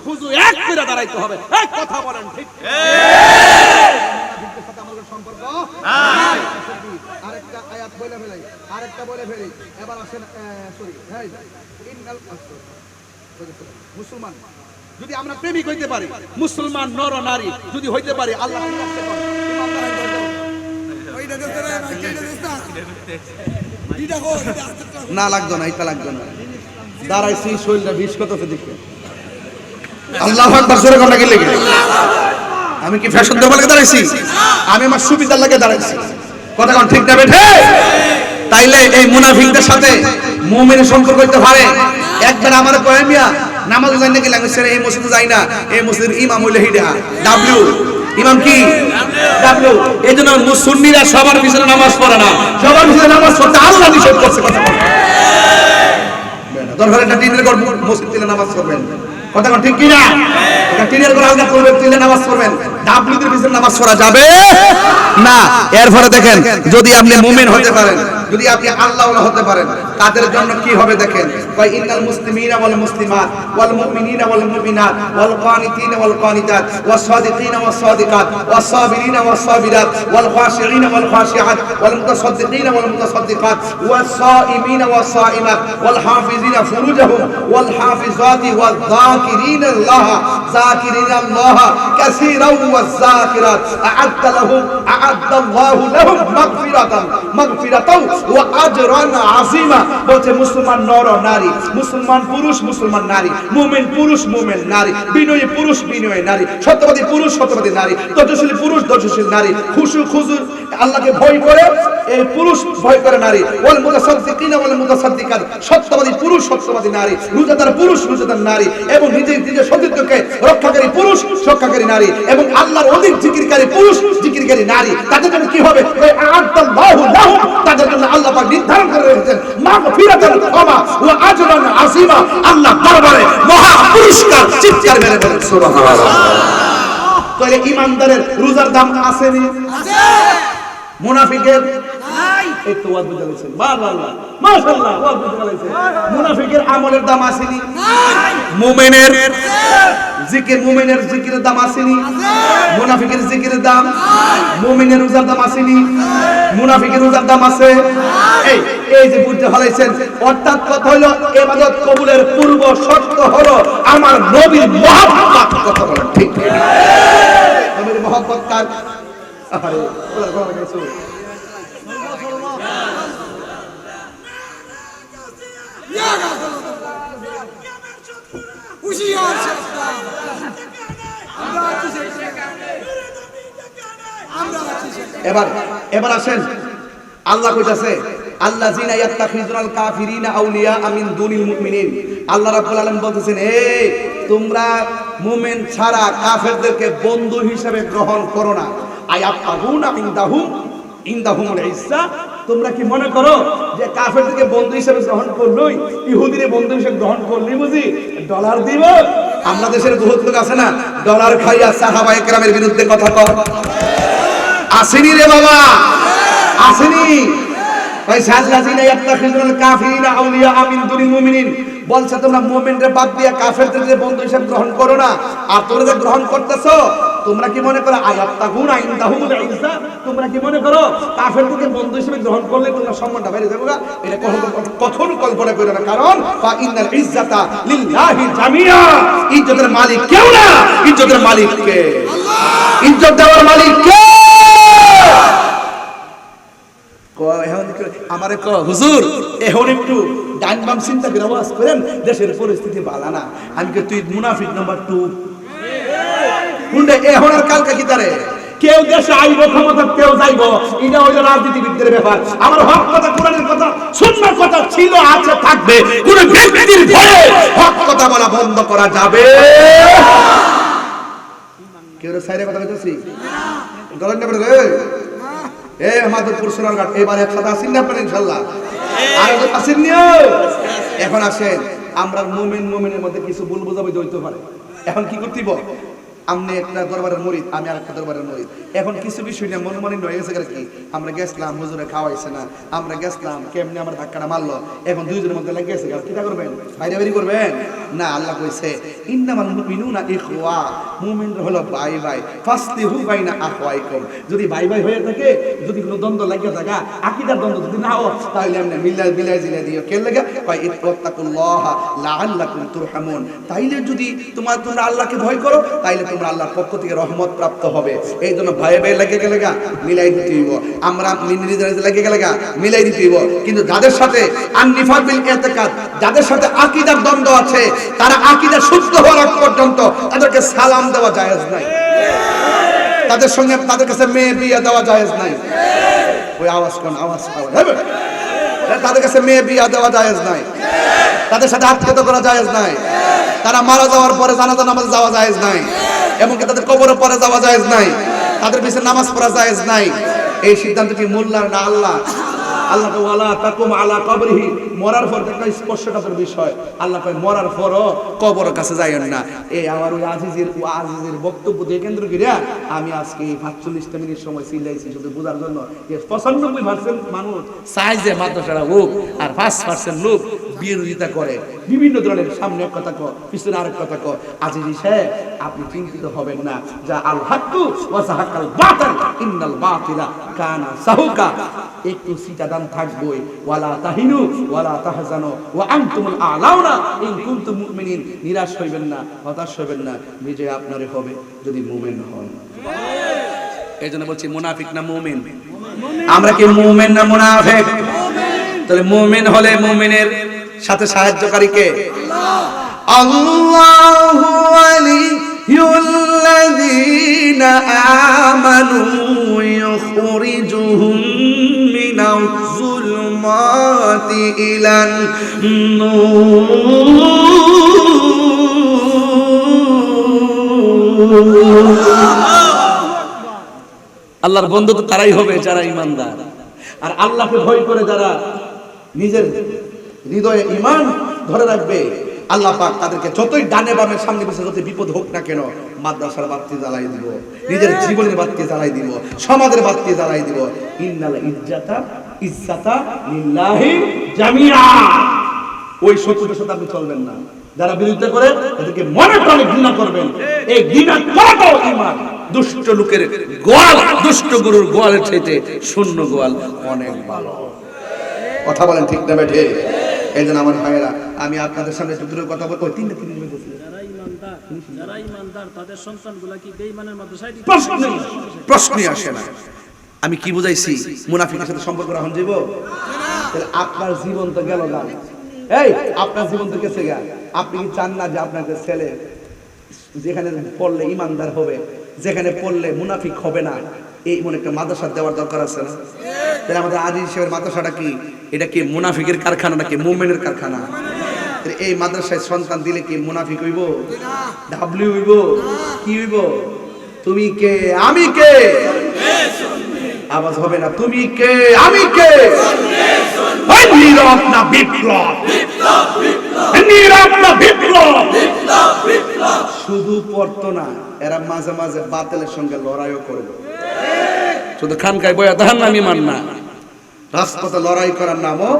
খুশু এক করে দাঁড়াইতে হবে এক কথা বলেন ঠিক মুনাফিকদের সাথে আমাদের সম্পর্ক নাই আরেকটা আয়াত বলে ফেলি এবার আসেন সরি হেই ইন্নাল মুসলমান যদি আমরা প্রেমিক হইতে পারি মুসলমান নর নারী যদি হইতে পারি আল্লাহ না লাগতো না এটা লাগতো না দাঁড়াইছি শরীরটা বিষ করতেছে দেখতে আল্লাহু আকবার জোরে কথা কি লাগে আমি কি ফ্যাশন দেওয়া লাগে দাঁড়াইছি আমি আমার সুবিধার লাগে দাঁড়াইছি কথা কোন ঠিক না বেঠে তাইলে এই মুনাফিকদের সাথে মুমিনের সম্পর্ক হইতে পারে একবার আমার কয় মিয়া নামাজ যাই নাকি লাগে স্যার এই মসজিদে যাই না এই মসজিদের ইমাম হইলে হিডা ডাব্লিউ ইমাম কি ডাব্লিউ এইজন্য সুন্নিরা সবার পিছনে নামাজ পড়ে না সবার পিছনে নামাজ পড়তে আল্লাহ নিষেধ করছে কথা বলেন দরকার একটা টিনের ঘর মসজিদে নামাজ পড়বেন কথা কোন ঠিক কি না এটা টিনের ঘর আলাদা করবেন তিলে নামাজ পড়বেন ডাব্লিউদের পিছনে নামাজ পড়া যাবে না এরপরে দেখেন যদি আপনি মুমিন হতে পারেন যদি আপনি আল্লাহওয়ালা হতে পারেন তাদের জন্য কি হবে দেখেন কয় ইন্নাল মুসলিমিনা ওয়াল মুসলিমাত ওয়াল মুমিনিনা ওয়াল মুমিনাত ওয়াল কানিতিনা ওয়াল কানিতাত ওয়াস সাদিকিনা ওয়াস সাদিকাত ওয়াস সাবিরিনা ওয়াস সাবিরাত ওয়াল খাশিঈনা ওয়াল খাশিআত ওয়াল মুতাসাদ্দিকিনা ওয়াল মুতাসাদ্দিকাত ওয়াস সাইমিনা ওয়াস সাইমাত ওয়াল হাফিজিনা ফুরুজাহুম ওয়াল হাফিজাতি ওয়াল যাকিরিনা আল্লাহ যাকিরিনা আল্লাহ কাসীরান ওয়াস যাকিরাত আ'আদ্দা আল্লাহু লাহুম মাগফিরাতান ওয়া আজরান আযীমা বলছে মুসলমান নর নারী মুসলমান পুরুষ মুসলমান নারী মুমিন পুরুষ মুমিন নারী বিনয়ী পুরুষ বিনয়ী নারী সত্যবাদী পুরুষ সত্যবাদী নারী ধৈর্যশীল পুরুষ ধৈর্যশীল নারী খুশু আল্লাহকে ভয় করে এই পুরুষ ভয় করে নারী ওয়াল মুতাসাদ্দিকিনা ওয়াল মুতাসাদ্দিকাত সত্যবাদী পুরুষ সত্যবাদী নারী রোজাদার পুরুষ রোজাদার নারী এবং নিজের সতীত্বকে রক্ষাকারী পুরুষ রক্ষাকারী নারী এবং আল্লাহর অধিক জিকিরকারী পুরুষ জিকিরকারী নারী তাদের জন্য কি হবে আ'আদ্দাল্লাহু লাহুম তাদের জন্য আল্লাহ পাক নির্ধারণ করে রেখেছেন মাগফিরাতান ক্ষমা ওয়া আজরান আযীমা আল্লাহ দরবারে মহা পুরস্কার চিৎকার মেরে বলেন সুবহানাল্লাহ তাহলে ইমানদারের রোজার দাম আছে নি আছে মুনাফিকের নাই এই তো ওয়াজ বুঝালেন সুবহানাল্লাহ মাশাআল্লাহ ওয়াজ বুঝালেন মুনাফিকের আমলের দাম আছে নি নাই মুমিনের জিকির মুমিনের জিকিরের দাম আছে নি মুনাফিকের জিকিরের দাম নাই মুমিনের রোজার দাম আছে নি মুনাফিকের রোজার দাম আছে এই যে বুঝতে হলাইছেন অর্থাৎ কথা হলো ইবাদত কবুলের পূর্ব শর্ত হলো আমার নবীর মহব্বত কথা বলেন ঠিক নবীর মহব্বত কার আরে ওরা কথা কিছু এবার আসেন আল্লাহ কইতাছে আল্লাযিনা ইয়াত্তাখিযুনাল কাফিরিনা আউলিয়া মিন দুনিল মুমিনিন। আল্লাহ রাব্বুল আলামিন বলতেছেন, তোমরা মুমিন ছাড়া কাফেরদেরকে বন্ধু হিসেবে গ্রহণ করো না। আয়াত্তাগুনা ইনদাহুমুল ইজ্জা, তোমরা কি মনে করো যে কাফেরদেরকে বন্ধু হিসেবে গ্রহণ করলই, ইহুদিরে বন্ধু হিসেবে গ্রহণ করলেই বুঝি ডলার দিব? আমরা দেশের বহুত লোক আছে না, ডলার খাইয়া সাহাবায়ে কেরামের বিরুদ্ধে কথা কয়, আসেনি রে বাবা, আসেনি। বলছে তোমরা মুমিনদের বাদ দিয়ে কাফেরদের বন্ধু হিসেবে গ্রহণ করো না। আর তোমরা যে গ্রহণ করতেছো, তোমরা কি মনে করো আয়াত্তাগুনা ইনদাহুমুল ইজ্জা, তোমরা কি মনে করো কাফেরদেরকে বন্ধু হিসেবে গ্রহণ করলে তোমরা সম্মানটা বেড়ে যাবে? এটা কখনো কল্পনা করো না, কারণ ফা ইন্নাল ইজ্জাতা লিল্লাহি জামিআ, ইজ্জতের মালিক কেউ না, ইজ্জতের মালিক কে? আল্লাহ। ইজ্জত দেওয়ার মালিক কে? আমারে ক হুজুর এখন একটু ডান বাম চিন্তা করে আওয়াজ করেন, দেশের পরিস্থিতি ভালো না। আমি কে তুই মুনাফিক নাম্বার 2 হুন্ডা এখন আর কালকে কি তারে কেউ দেশে আইব, ক্ষমতা কেউ যাইব, এটা হইলো রাজনীতিবিদদের ব্যাপার। আমার হক কথা, কোরআনের কথা, সুন্নাহর কথা ছিল, আছে, থাকবে। কোন ব্যক্তির ভয়ে হক কথা বলা বন্ধ করা যাবে কেউ সাইরে কথা কইতেছি গলন না করে রে মাধবপুর সোনারঘাট এবার একসাথে আসেন না আপনারা ইনশাআল্লাহ? আর আসেন নিও। এখন আসেন, আমরা মুমিনের মধ্যে কিছু ভুল বোঝাবুঝি হইতে পারে। এখন কি করতেইব, আমনে একটা দরবারের মুরিদ, আমি আরেকটা দরবারের মুরিদ। এখন কিছু বিষয় নিয়ে মনোমালিন্য হয়ে গেছে কি, আমরা গেছলাম হুজুরে খাওয়াইছে না, আমরা গেছলাম কেমনে আমার ধাক্কাটা মারলো, এখন দুইজনের মধ্যে লেগে গেছে। কিটা করবেন, বাইরে করবেন না? আল্লাহ কইছে ইন্নামাল মুমিনুনা ইখওয়া, মুমিনরা হলো ভাই ভাই, ফাসলিহু বাইনা আখওয়াইকুম। যদি ভাই ভাই হয়ে থাকে, যদি কোনো দ্বন্দ্ব লাগিয়ে থাকে, আকীদার দ্বন্দ্ব যদি না হয়, তাহলে এমনি মিলাই জিলাই দিও। কে লাগে কয় ইত্তাকুল্লাহ লাআল্লাকুম তুরহামুন। তাইলে যদি তোমরা আল্লাহকে ভয় করো, তাইলে তোমরা আল্লাহর পক্ষ থেকে রহমত প্রাপ্ত হবে। এই জন্য ভাই ভাই লেগে গেলে মিলাই দিতে হইব, আমরা লেগে গেলে মিলাই দিতে হইব। কিন্তু যাদের সাথে আননিফাক বিল ইতিকাদ, যাদের সাথে আকীদার দ্বন্দ্ব আছে, তারা আকীদা শুদ্ধ হওয়ার আগ পর্যন্ত তাদেরকে সালাম দেওয়া জায়েজ নাই, তাদের সঙ্গে তাদের কাছে মেয়ে বিয়ে দেওয়া জায়েজ নাই। ওই আওয়াজ কোন আওয়াজ হবে, তাদের কাছে মেয়ে বিয়ে দেওয়া জায়েজ নাই, তাদের সাথে আত্মীয়তা করা জায়েজ নাই, তারা মারা যাওয়ার পরে জানাজা নামাজ যাওয়া জায়েজ নাই, এমনকি তাদের কবরের পরে যাওয়া জায়েজ নাই, তাদের পিছনে নামাজ পড়া জায়েজ নাই। এই সিদ্ধান্ত কি মোল্লার না আল্লাহ? আল্লাহ কয় ওয়ালা তাকুম আলা কবরিহি, মরার পর একটা স্পর্শকাতর বিষয়। আল্লাহ কয় মরার পরও কবরের কাছে যাইয়েন না। এই আমার ওই আজিজের বক্তব্য দিয়ে কেন্দ্র করিয়া আমি আজকে 45টা মিনিট সময় চিল্লাইছি শুধু বোঝার জন্য যে 95% মানুষ চায় যে মাদ্রাসাটা হোক, আর 5% লোক বিরোধিতা করে বিভিন্ন ধরনের, সামনে এক কথা কয়, পিছনে আরেক কথা কয়। আজিজি সাহেব, আপনি চিন্তিত হবেন না, যা আল হাক্কু ওয়া সাহাকাল বাতিল ইন্নাল বাতিলা কানা সাহুকা। একটু সিটাদান থাকবই, ওয়ালা তাহিনু ওয়ালা তাহজানু ওয়া আনতুমুল আ'লাউনা ইন কুনতুম মুমিনিন। নিরাশ হইবেন না, হতাশ হইবেন না, বিজয় আপনারই হবে যদি মুমিন হন। এইজন্য বলছি মুনাফিক না মুমিন? আমরা কি মুমিন না মুনাফিক? তাহলে মুমিন হলে মুমিনের সাথে সাহায্যকারী কে? আল্লাহ। আল্লাহু ওয়ালিয়ুল্লাযীনা আমানু ইউখরিজুহুম মিনাজ যুলমাতি ইলান নূর। আল্লাহর বন্ধু তো তারাই হবে যারা ঈমানদার, আর আল্লাহকে ভয় করে যারা নিজের হৃদয়ে ঈমান ধরে রাখবে, আল্লাহ পাক তাদেরকে যতই ডানে বামে সামনে পিছনে যত বিপদ হোক না কেন, মাদ্রাসার বাতি জ্বালাই দিব, নিজের জীবনের বাতি জ্বালাই দিব, সমাজের বাতি জ্বালাই দিব। ইন্নাল ইজ্জাতা লিল্লাহি জামিআ। ওই শত্রুদের সাথে আপনি চলবেন না, যারা বিরোধিতা করে তাদেরকে মনে প্রাণে ঘৃণা করবেন। এই ঘৃণা করাটাও ঈমান। দুষ্ট লোকের গোয়াল, দুষ্ট গরুর গোয়ালের চাইতে শূন্য গোয়াল অনেক ভালো। কথা বলেন ঠিক না বেঠে? এই জন্য আমার ভাইয়েরা, আমি আপনাদের সামনে দুটো কথা বলবো। 3টা 30 মিনিট যারা ইমানদার তাদের সন্তানগুলা কি বেঈমানের মাদ্রাসায় দিতে প্রশ্নই আসে না। আমি কি বুঝাইছি? মুনাফিকের সাথে সম্পর্ক রাখুন জীব, তাহলে আপনার জীবন তো গেল না। এই আপনার জীবন তো গেছে গা। আপনি কি চান না যে আপনার ছেলে যেখানে পড়লে ইমানদার হবে, যেখানে পড়লে মুনাফিক হবে না, এই মনে একটা মাদ্রাসা দেওয়ার দরকার আছে না? তাহলে আমাদের আজিজ সাহেবের মাদ্রাসাটা কি, এটা কি মুনাফিকের কারখানা নাকি মুমিনের কারখানা? এই মাদ্রাসায় সন্তান দিলে কি মুনাফিক হইব, ডাবলিউ হইব, কি হইব? তুমি কে আমি কে আওয়াজ হবে না। তুমি কে আমি কে, নীরব না বিপ্লব, নীরব না বিপ্লব। শুধু পড়তো না, এরা মাঝে মাঝে বাতিলের সঙ্গে লড়াইও করবে। শুধু খানকায় বয়া তাহার নাম ইমান না, রাজপথে লড়াই করার নামও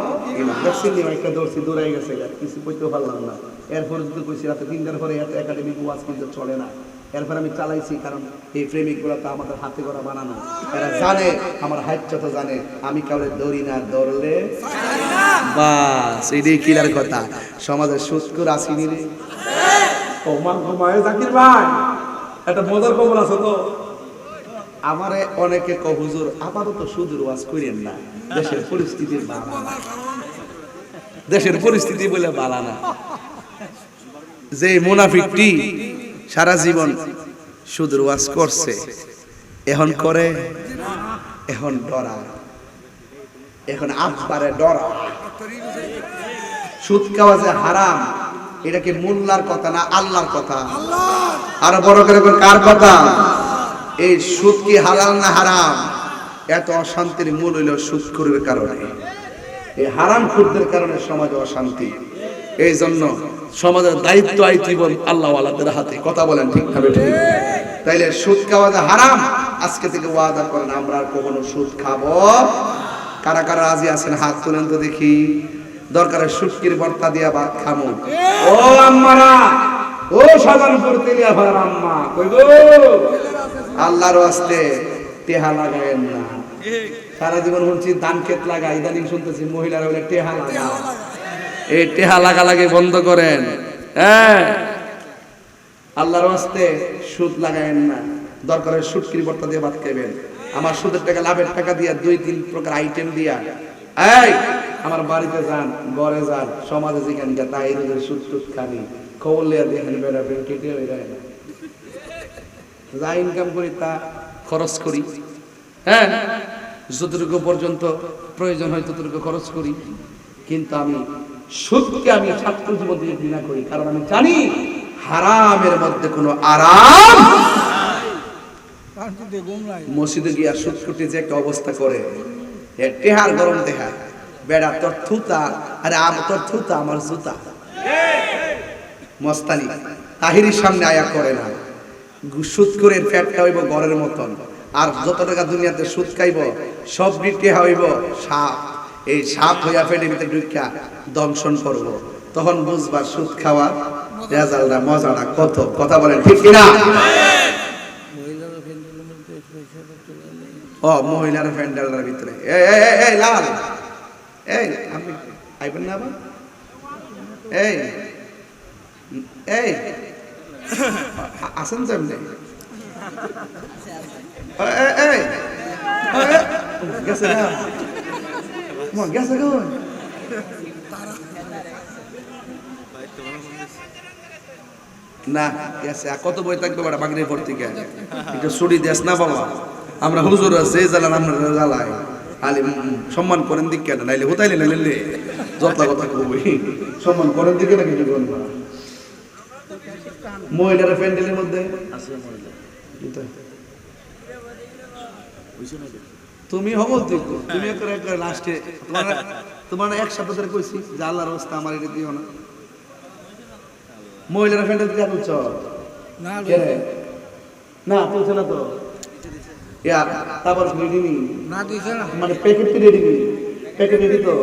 ইমান। দেখছেন একটা দর্শি দৌড়াই গেছে, কিছু করতে পারলাম না। এরপরে যদি কইছি রাতে 3টার পরে একাডেমিক ওয়াজ কিন্তু চলে না। এরপর আমি চালাইছি, কারণ এই প্রেমিক গুলো তো আমাদের হাতে করা বানানো। এরা জানে, আমার হাইচ্ছা তো জানে আমি কাউরে দৌড়ি না, দৌড়লে বাস এইটাই কিলার কথা। সমাজের সুৎকুর আসিনি রে। ও মা ঘুমায় জাকির ভাই, একটা মজার খবর আছে তো। আমারে অনেকে কয় হুজুর আপাতত সুদূর ওয়াজ করেন না, দেশের পরিস্থিতি বালা না, দেশের পরিস্থিতি বলে বালা না। যে মুনাফিকটি সারা জীবন সুদূর ওয়াজ করছে, এখন করে, এখন ডরা, এখন আব্বারে ডরা। সুদ খাওয়া যে হারাম, এটা কি মোল্লার কথা না আল্লাহর কথা? আর বড় করে কার কথা? এই সুদ কি হালাল না হারাম? এত অশান্তির মূল হইল সুদখোরের কারণে। এই হারাম খুরদের কারণে সমাজে অশান্তি। এই জন্য সমাজের দায়িত্ব আইতিবন আল্লাহ ওয়ালাদের হাতে। কথা বলেন ঠিক না ঠিক? তাইলে সুদ খাওয়া যে হারাম, আজকে থেকে ওয়াদা করেন আমরা আর কখনো সুদ খাবো। কারা কারা রাজি আছেন হাত তুলেন তো দেখি। দরকারে শুটকির ভর্তা দিয়া ভাত খামো। ও আম্মারা, ও সাজানপুর তেলিয়াভার আম্মা, কই গো? আল্লাহর ওয়াস্তে টেহা লাগায়েন না। সারা জীবন শুনছি ধান ক্ষেত লাগাই, ইদানিং শুনতেছি মহিলারা বলে টেহা লাগা। এই টেহা লাগা লাগে বন্ধ করেন। হ্যাঁ, আল্লাহর ওয়াস্তে সুদ লাগায়েন না। দরকারে শুটকির ভর্তা দিয়ে ভাত খাবেন। আমার সুদের টাকা লাভের টাকা দিয়া 2-3 প্রকার আইটেম দিয়া এই আমার বাড়িতে যান, ঘরে যান, সমাজে যেখানে যা তাই সুদ টুদ খানি খবর লিয়া দেখেন বেড়াবেন, কেটে হয়ে যায় না। যা ইনকাম করি তা খরচ করি। হ্যাঁ, যতটুকু পর্যন্ত প্রয়োজন হয় ততটুকু খরচ করি। কিন্তু আমি সুদকে আমি ছাত্র জীবন থেকে ঘৃণা করি, কারণ আমি জানি হারামের মধ্যে কোনো আরাম। মসজিদে গিয়া সুদ করতে যে একটা অবস্থা করে, টেহার গরম দেহা বেড়া তোর থুতা, আরে তোর থুতা আমার জুতা। মস্তানি তাহিরির সামনে আয়া করে না। সুদ করে ফ্যাটটা হইব ঘরের মতন, আর যত টাকা দুনিয়াতে সুদ খাইব সব টেহা হইব সাপ। এই সাপ হইয়া ফেটের ভিতরে ঢুকিয়া দংশন করব, তখন বুঝবা সুদ খাওয়ার রেজাল্টটা মজাটা কত। কথা বলেন ঠিক কিনা? ও মহিলার প্যান্ডেলের ভিতরে এই লাল, এই আপনি আইবেন না আবার? এই এই আসেন তো এমনি। গেছে না গেছে গো। না গেছে। কত বই থাকবে বাড়া বাগড়ির পর থেকে একটু ছুটি দেস না বাবা। আমরা হুজুর যে জ্বালান আমরা জ্বালাই আলি সম্মান করেন দিক কেন, নাইলে হোতাইলে নাইলে যত কথা কবি সম্মান করেন দিকে না কিছু করবো। মহিলার প্যান্ডেলের মধ্যে তুমি হবো, তুমি একটা লাস্টে তোমার এক সপ্তাহ ধরে কইছি যে আল্লাহর রাস্তা আমার এটা দিও না। মহিলার প্যান্ডেল দিয়ে তুলছ না, তুলছে না তো। তারপর মানে প্যাকেট রেডি, প্যাকেট রেডি তো।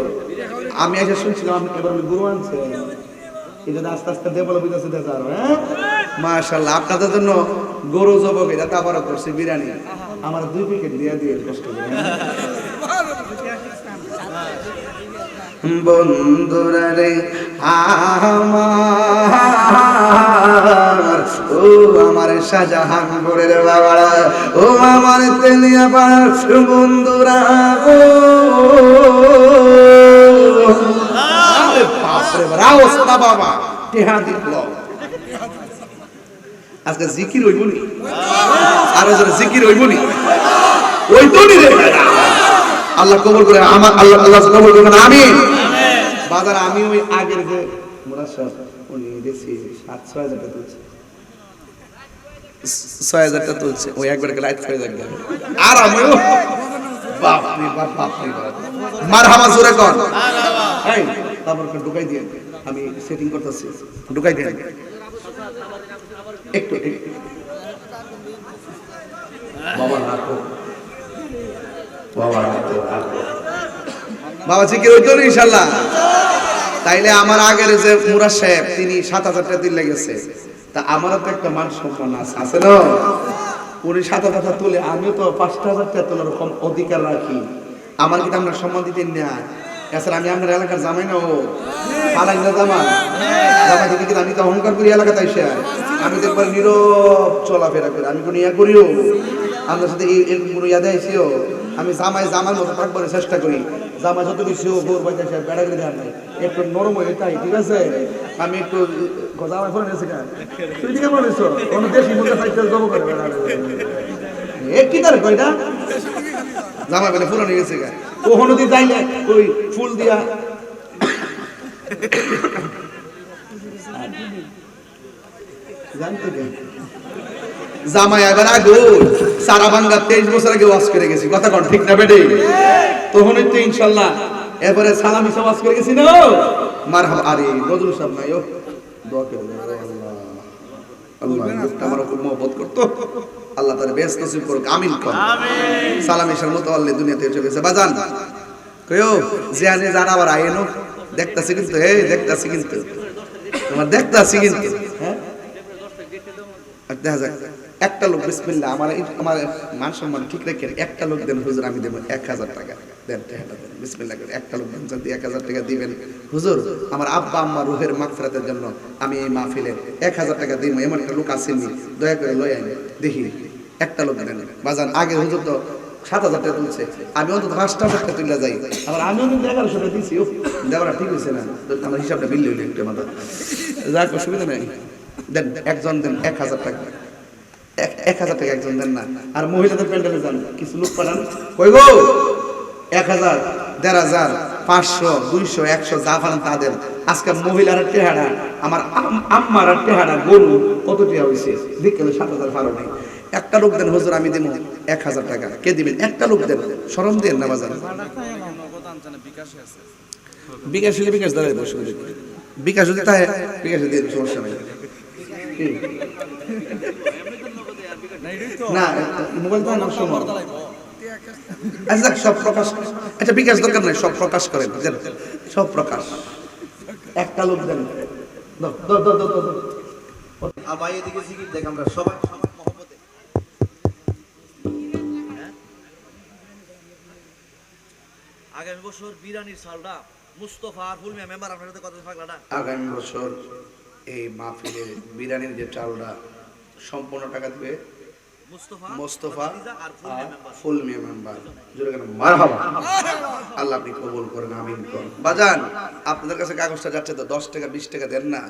আমি এসে শুনছিলাম এবার আমি গরু আনছে, এই জন্য আস্তে আস্তে ডেভেলপ হইতেছে। হ্যাঁ মাশাআল্লাহ, আপনাদের জন্য গরু জবক এটা তারপরে করছে বিরিয়ানি। আমার 2 প্যাকেট দিয়ে কষ্ট করে। বন্ধুরা রে আমার, ও আমার শাহজাহানপুরের বাবারা, ও আমার তেলিয়াপাড়ার বন্ধুরা গো, আরে বাপরে রাওস না বাবা টেহা দিল। আজকে জিকির হইব নি, আরো যারা জিকির হইব নি, ওই তো নি রে আল্লাহ কবুল করে, আমার আল্লাহ আল্লাহ কবুল করবেন, আমিন। বাজার আমি ওই আগের যে মুরাদ উনি দেখছি 7-6 হাজার টাকা তুলছে, 6,000 টাকা তুলছে, ওই একবার লাইট হয়ে যাবে। আর আমিও বাপ রে বাপ, বাপ রে বাপ, মারহাবা জোরে কোন এই তারপর ঢুকাই দিয়ে, আমি সেটিং করতেছি, ঢুকাই দেন একটু বাবা রাখো, বাবা রাখো, বাবা জিকির হইতো না ইনশাআল্লাহ। তাইলে আমার আগের যে মুরাদ সাহেব তিনি 7,000 টাকা দিলে গেছে, তা আমারও তো একটা মান সম্মান আছে না, উনি 7,000 টাকা তুলে, আমিও তো 5,000 টাকা তোলার কম অধিকার রাখি, আমার কিন্তু আপনার সম্মান দিতেন না। এছাড়া আমি আপনার এলাকার জামাই না, ও আলাই না জামাই, জামাই থেকে কিন্তু আমি তো অহংকার করি এলাকাতে এসে, আমি তো একবার নীরব চলাফেরা করি, আমি কোনো ইয়া করিও আপনার সাথে এরকম কোনো ইয়াদে আইসিও, আমি জামাই জামার মতো থাকবার চেষ্টা করি, জামাই যত কিছু গোর বাজে বেড়া করে দেওয়ার নাই, একটু নরম হয়ে তাই ঠিক আছে, আমি একটু জামাই ফোন এসে তুই দিকে মনে হইছো কোনো দেশি মুখে সাইকেল জমা করে বেড়া কি তার কয়টা জামা বেলে ফুল নিয়ে গেছে গা, ওখানে দিয়ে যাইলে ওই ফুল দিয়া জানতে জামাই এবার আগে সারা বাংলা 23 বছর আগে ওয়াজ করে গেছি, কথা কোন ঠিক না বেডে, তখনই তো ইনশাআল্লাহ এবারে সালামি সব ওয়াজ করে গেছি না মারহাবা। আরে নজরুল সাহেব নাই, ও দোয়া করে আল্লাহ আল্লাহ আমার খুব মহব্বত করতো, আল্লাহ তার বেহেশত নসিব করুক, আমিন কোন আমিন। সালামিশার মতো আল্লাহ দুনিয়া থেকে চলে গেছে বাজান, কইও জিয়ানে যারা আবার আইনো দেখতাছি কিন্তু, এই দেখতাছি কিন্তু, তোমার দেখতাছি কিন্তু, হ্যাঁ দেখা যাক একটা লোক বিসমিল্লাহ, আমার মান সম্মান ঠিক রেখে একটা লোক দেন হুজুর, আমি দেব 1,000 টাকা দেন, টাকাটা দেন বিসমিল্লাহ করে একটা লোক দেন, যদি 1,000 টাকা দিবেন হুজুর আমার আব্বা আম্মা রুহের মাগফিরাতের জন্য আমি এই মাহফিলে 1,000 টাকা দিব, এমন একটা লোক আসেনি, দয়া করে লই আইন দেখি একটা লোক দেন বাজান। আগে হুজুর তো 7,000 টাকা তুলছে, আমি অন্তত 5,000 টাকা তুলে যাই, আবার আমি অন্তত 1,100 টাকা দিছি, দেওয়াটা ঠিক হয়েছে না, আমার হিসাবটা মিললে হইলে একটু আমাদের যাক অসুবিধা নেই, দেন একজন দেন 1,000 টাকা, 1,000 টাকা একজন দেন না, আর মহিলাদের প্যান্ডেলে যান কিছু লোক পাঠান, কই গো 1,000 1,500 500 200 100 যা পারেন তা দেন। আজকে মহিলার টেহারা, আমার আম্মার টেহারা গরু কত টাকা হয়েছে বিকেলে 7,000 পারো নাই, একটা লোক দেন হুজুর আমি দেব 1,000 টাকা, কে দিবেন? একটা লোক দেন, শরম দেন না বাজার, বিকাশ হলে বিকাশ দাঁড়ায় বসে, বিকাশ যদি তাই বিকাশে দিয়ে সমস্যা নেই না, মোবাইল তো না সময় আচ্ছা সব প্রকাশ, আচ্ছা বিকাশ দরকার নাই, সব প্রকাশ করেন, সব প্রকাশ, একটা লোক দেন আবার এদিকে জিকির দেখ আমরা সবাই মহব্বতে। আগামী বছর বিরানির সালটা মুস্তফা আর ফুলমিয়া মেম্বার আপনার সাথে কথা থাকলাটা, আগামী বছর এই মাহফিলে বিরানির যে চালটা সম্পূর্ণ টাকা দিবে মুস্তফা আর ফুলমিয়া মেম্বার, জোরে কেন মারহাবা, আল্লাহ আপনি কবুল করেন, আমিন করেন। বাজান আপনাদের কাছে কাগজটা যাচ্ছে তো 10 টাকা 20 টাকা দেন না,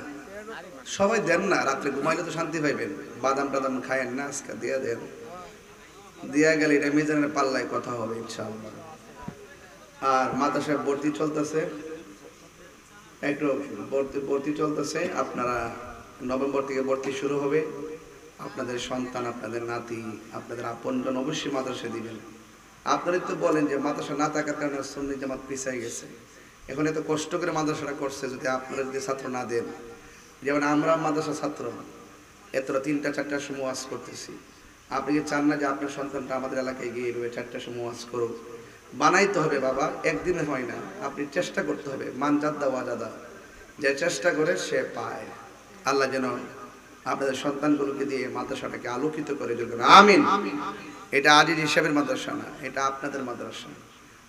সবাই দেন না, রাত্রে ঘুমাইলে তো শান্তি পাইবেন, বাদাম টাদাম খায়েন না, আজকে দিয়ে দেন, দিয়া গেলে এটা মিজানের পাল্লায় কথা হবে ইনশাআল্লাহ। আর মাদ্রাসায় ভর্তি চলতেছে, একটু ভর্তি চলতেছে, আপনারা নভেম্বর থেকে ভর্তি শুরু হবে, আপনাদের সন্তান আপনাদের নাতি আপনাদের আপনজন অবশ্যই মাদ্রাসা দিবেন। আপনারা তো বলেন যে মাদ্রাসা না থাকার কারণে সুন্নি জামাত পিছাই গেছে, এখন এত কষ্ট করে মাদ্রাসাটা করছে, যদি আপনারা যদি ছাত্র না দেন, যেমন আমরা মাদ্রাসা ছাত্র এতটা 3টা 4টার সময় ওয়াজ করতেছি, আপনি কি চান না যে আপনার সন্তানটা আমাদের এলাকায় গিয়ে 4টার সময় ওয়াজ করুক? বানাইতে হবে বাবা, একদিনে হয় না, আপনি চেষ্টা করতে হবে, মান জাদ্দা ওয়াজাদা, যে চেষ্টা করে সে পায়। আল্লাহ যেন আপনাদের সন্তানগুলোকে দিয়ে মাদ্রাসাটাকে আলোকিত করে, আমিন। এটা আজিজ হিসাবের মাদ্রাসা না, এটা আপনাদের মাদ্রাসা,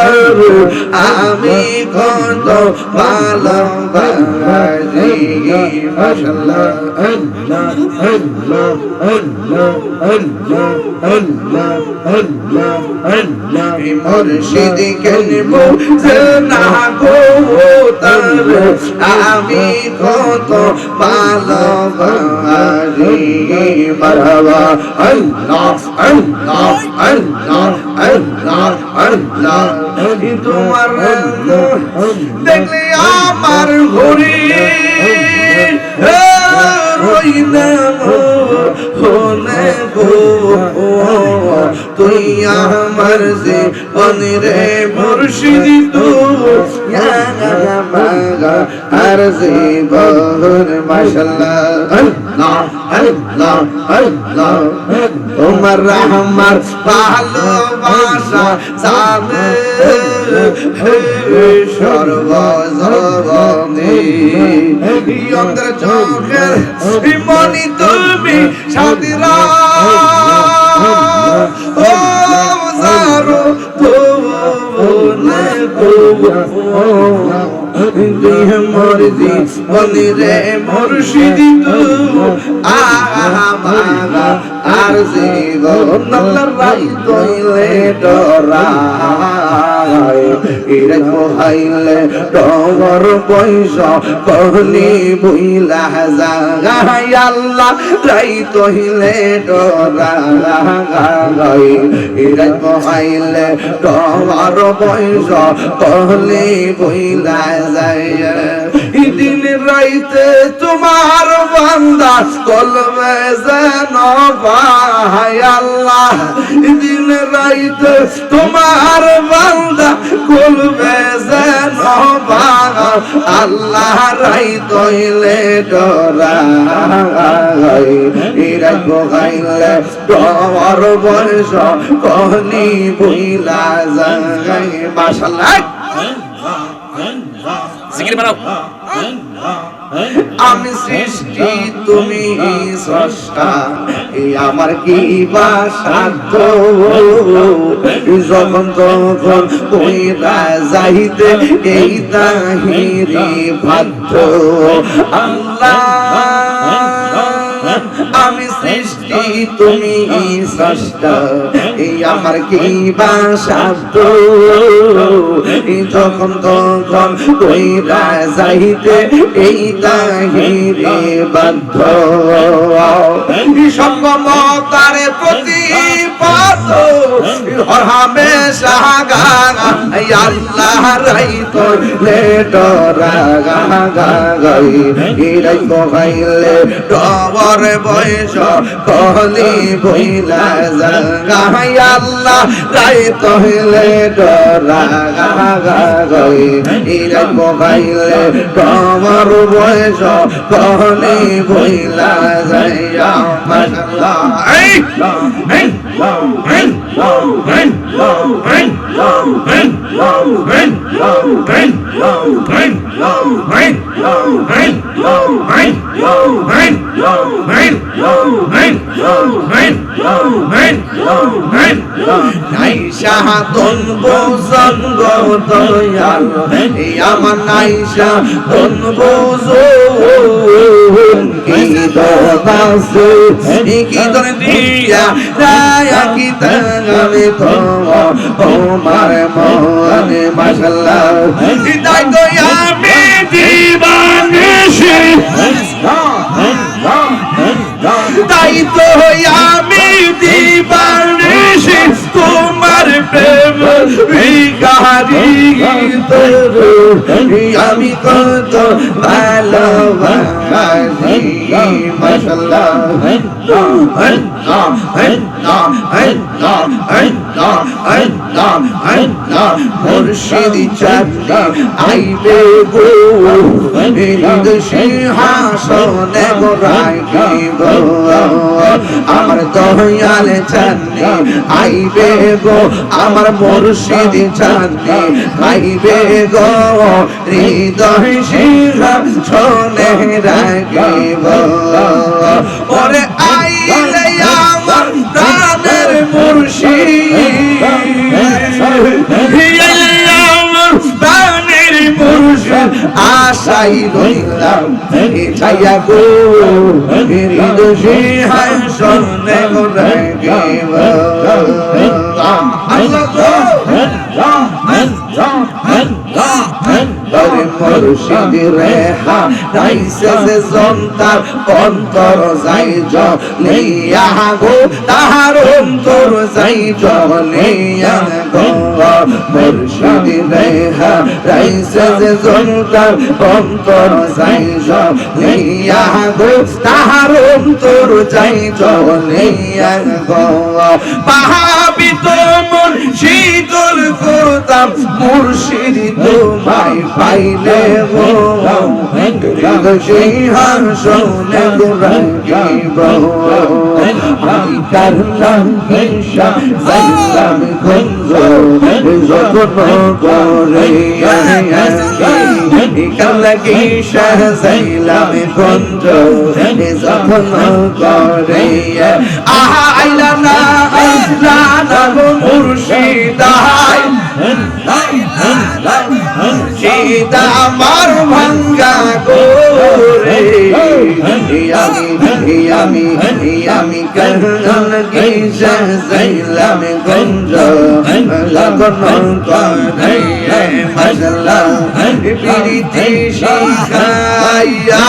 তোর আমি কত ভালোবাসি মাশাআল্লাহ আল্লাহ আল্লাহ আল্লাহ আল্লাহ আল্লাহ আল্লাহ আল্লাহ মুর্শিদ কেন না গো তোর আমি কত ভালোবাসি মারহাবা আল্লাহ আল্লাহ আল্লাহ আল্লাহ আল্লাহ তোমার দেখলে আমার ঘুরি তুই আমার যে বনরে মুর্শিদ আর জীবন মাশাআল্লাহ আল্লাহ আল্লাহ আল্লাহ তোমার রহমত ভালোবাসা সামনে সর্বজনে অন্তর চোখের মনি তুমি সাদিরা ও জারো তুই মরজি বনিরে মুর্শিদ আর জীবন রাই তৈলে ডরাই ইরে কোহাইলে ডর পয়সা কহলি বুইলা জাগাই আল্লাহ রাই তৈলে ডরাই ইরে কোহাইলে ডর পয়সা কহলি বুইলা যায় দিন রাইতে তোমার বান্দা কলবে যেন ভাই আল্লাহ দিন রাইতে তোমার বান্দা কলবে যেন ভাই আল্লাহ রাই তইলে ডরাই ইরা কোগাইলে তোর বয়স কহনি বুইলা যায় মাশাআল্লাহ জিকির বানাও আমি সৃষ্টি তুমি স্রষ্টা আমার কি বা সাধ্য যখন তখন কইরা যাইতে এই তাহিরি বাধ্য আল্লাহ আমি সৃষ্টি তুমি স্রষ্টা আমার কি বা সাধ্য যখন তখন কইরা যাইতে এই তাহিরে বাধ্য সঙ্গমতার প্রতিপাদ হামেশা আল্লাহ রাই তোলে ডরাই ইরাই কইলে ডবর বয়স কহলি বইলা জাগাই আল্লাহ রাই তোলে ডরাই ইরাই কইলে ডবর বয়স কহলি বইলা যাইয়া মাশাআল্লাহ নাইশা তন বোঝন গো দয়াল আমার নাইশা তন বোঝো কি দোদাসে কি দরে দিয়া রায়া কি তাঙ্গালে তো তোমার মনে মাশাআল্লাহ তাই তো আমি দিবানিশি তাই তো আমি দিবানিশি তোমার প্রেম ভিখারি আমি কত ভালোবাসি মাশাআল্লাহ মুর্শিদ চাঁদনি আইবে গো সিংহাসনে গো রাখিব আমার দয়াল চাঁদনি আইবে গো আমার মুর্শিদ চাঁদনি আইবে গো হৃদয় সিংহাসনে রাখিব ওরে আইলে আমার প্রাণের মুর্শিদ আশাই রইলাম ছাইয়া গো হৃদয় হাসনে করে গেব আল্লাহ গো আরে মুর্শিদ রেহা রাইসে যে জন্তার অন্তর যাই জলিয়া গো তাহার অন্তর যাই জলিয়া গো মুর্শিদ রেহা রাইসে যে জন্তার অন্তর যাই জলিয়া গো তাহার অন্তর যাই জলিয়া গো পাহাবিত মন শীতল করতাম মুর্শিদ তোমায় পাইলে গো সেই হাসনে রাখিব আমি কারলাম হিংসা যাইলাম গঞ্জ যতন করে কালকি যাইলাম গঞ্জ যতন করে আহা আইলা না আইলা না মুর্শিদ সীতা আমার ভাঙ্গা গোরে আমি কারণ গিসা যাইলাম গঞ্জ লগন করে মশলা পিরিতি শিখাইয়া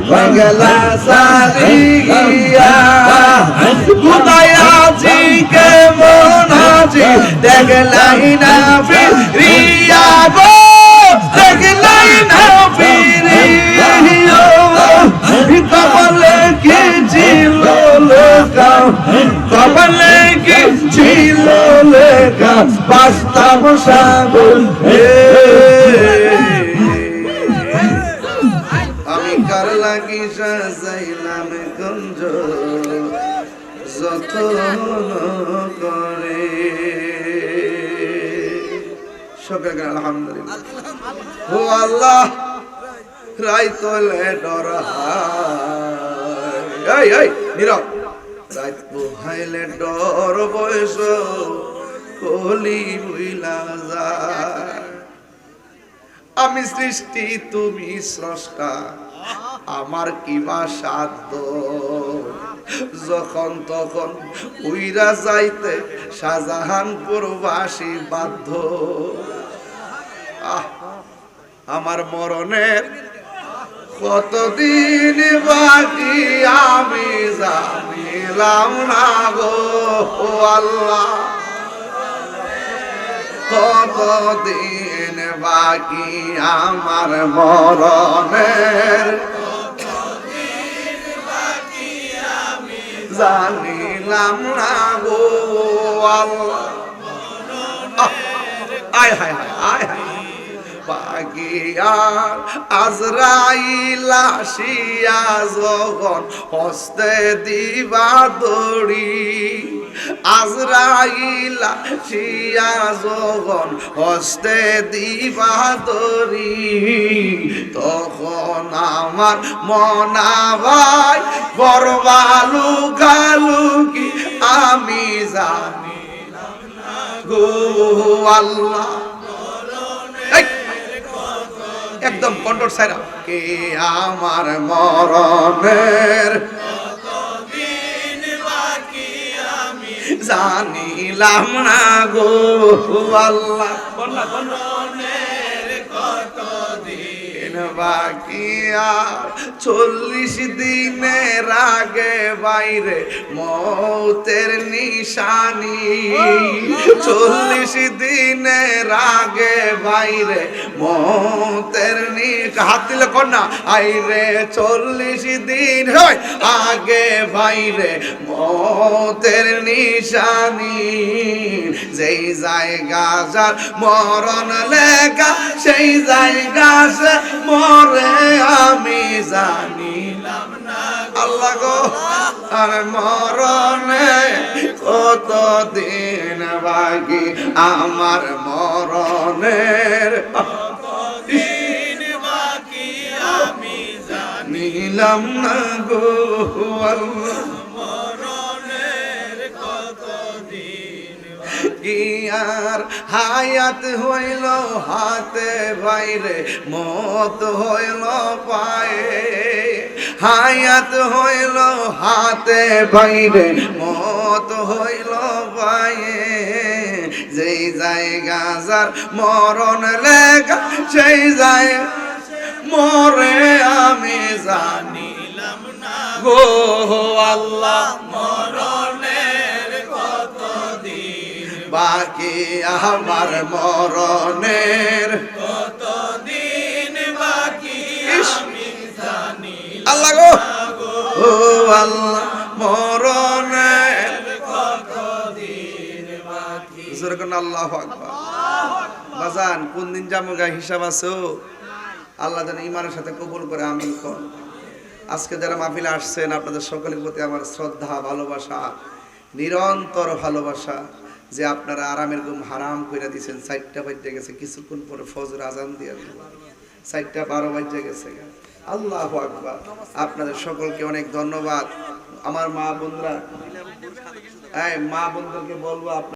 গলা সারিয়া কোথায় আছি কেমন আছি দেখলাই না ফিরিয়া গো দেখলাই না ফিরিয়া কপালে কি ছিল লেখা কপালে কি ছিল লেখা বাস্তব সাগর আমি কার লাগি সাজাইলাম গঞ্জ যতন করে সকলে আলহামদুলিল্লাহ ও আল্লাহ রাইতলে ডর এই নীরব রাইত পোহাইলে ডর বয়স কলি বুইলা যায় আমি সৃষ্টি তুমি স্রষ্টা আমার কিবা সাধ্য যখন তখন উইরা যাইতে শাহজাহানপুর বাসী বাধ্য আমার মরণের কতদিন বাকি আমি জানিলাম না গো আল্লাহ কতদিন বাকি আমার মরণের জানিলাম না গো আল্লাহ আয় হায় হায় আয় হায় পাগিয়ার আজরাইল আসিয়া যখন হস্তে দিবা দড়ি আজরাইল আসিয়া যখন হস্তে দিবা দড়ি তখন আমার মনা ভাই বরবালু গালু কি আমি জানি গো আল্লাহ একদম কন্ট্রোল সাইরা কে আমার মরণের কতদিন বাকি আমি জানিলাম না গো আল্লাহ মরণের কতদিন বাকি আর 40 দিনের আগে বাইরে মৌতের নিশানি 40 দিনের আগে বাইরে মৌতের হাত দিলে কন্যা আইরে 40 দিন আগে বাইরে মৌতের নিশানি যেই জায়গা যার মরণ লেখা সেই জায়গা সে মরে আমি জানিলাম না আল্লাহ গো আর মরণে কতদিন বাকি আমার মরণের কতদিন বাকি আমি জানিলাম না গো আল্লাহ মরণের কতদিন কি আর হায়াত হইল হাতে বাইরে মত হইল পায়ে হায়াত হইল হাতে বাইরে মত হইল পায়ে যেই জায়গা যার মরণ লেখা সেই জায়গা মরে আমি জানিলাম না গো আল্লাহ মরণের কতদিন বাকি আমার মরণের কতদিন বাকি আমি জানি আল্লাহ গো ও আল্লাহ মরণের কতদিন বাকি জোরে আল্লাহু আকবার বাজান কোন দিন জামুগা হিসাব আছে আল্লাহ যেন ইমানের সাথে কবুল করে আমিন কোন আজকে যারা মাহফিলে আসছেন আপনাদের সকলের প্রতি আমার শ্রদ্ধা ভালোবাসা নিরন্তর ভালোবাসা যে আপনারা আরামের ঘুম হারাম করে দিয়েছেন 4টা বাজে গেছে কিছুক্ষণ পরে ফজর আজান দিয়ে 4:12 বাজে গেছে আল্লাহু আকবার আপনাদের সকলকে অনেক ধন্যবাদ আমার মা বোনরা মা বোনদেরকে বলবো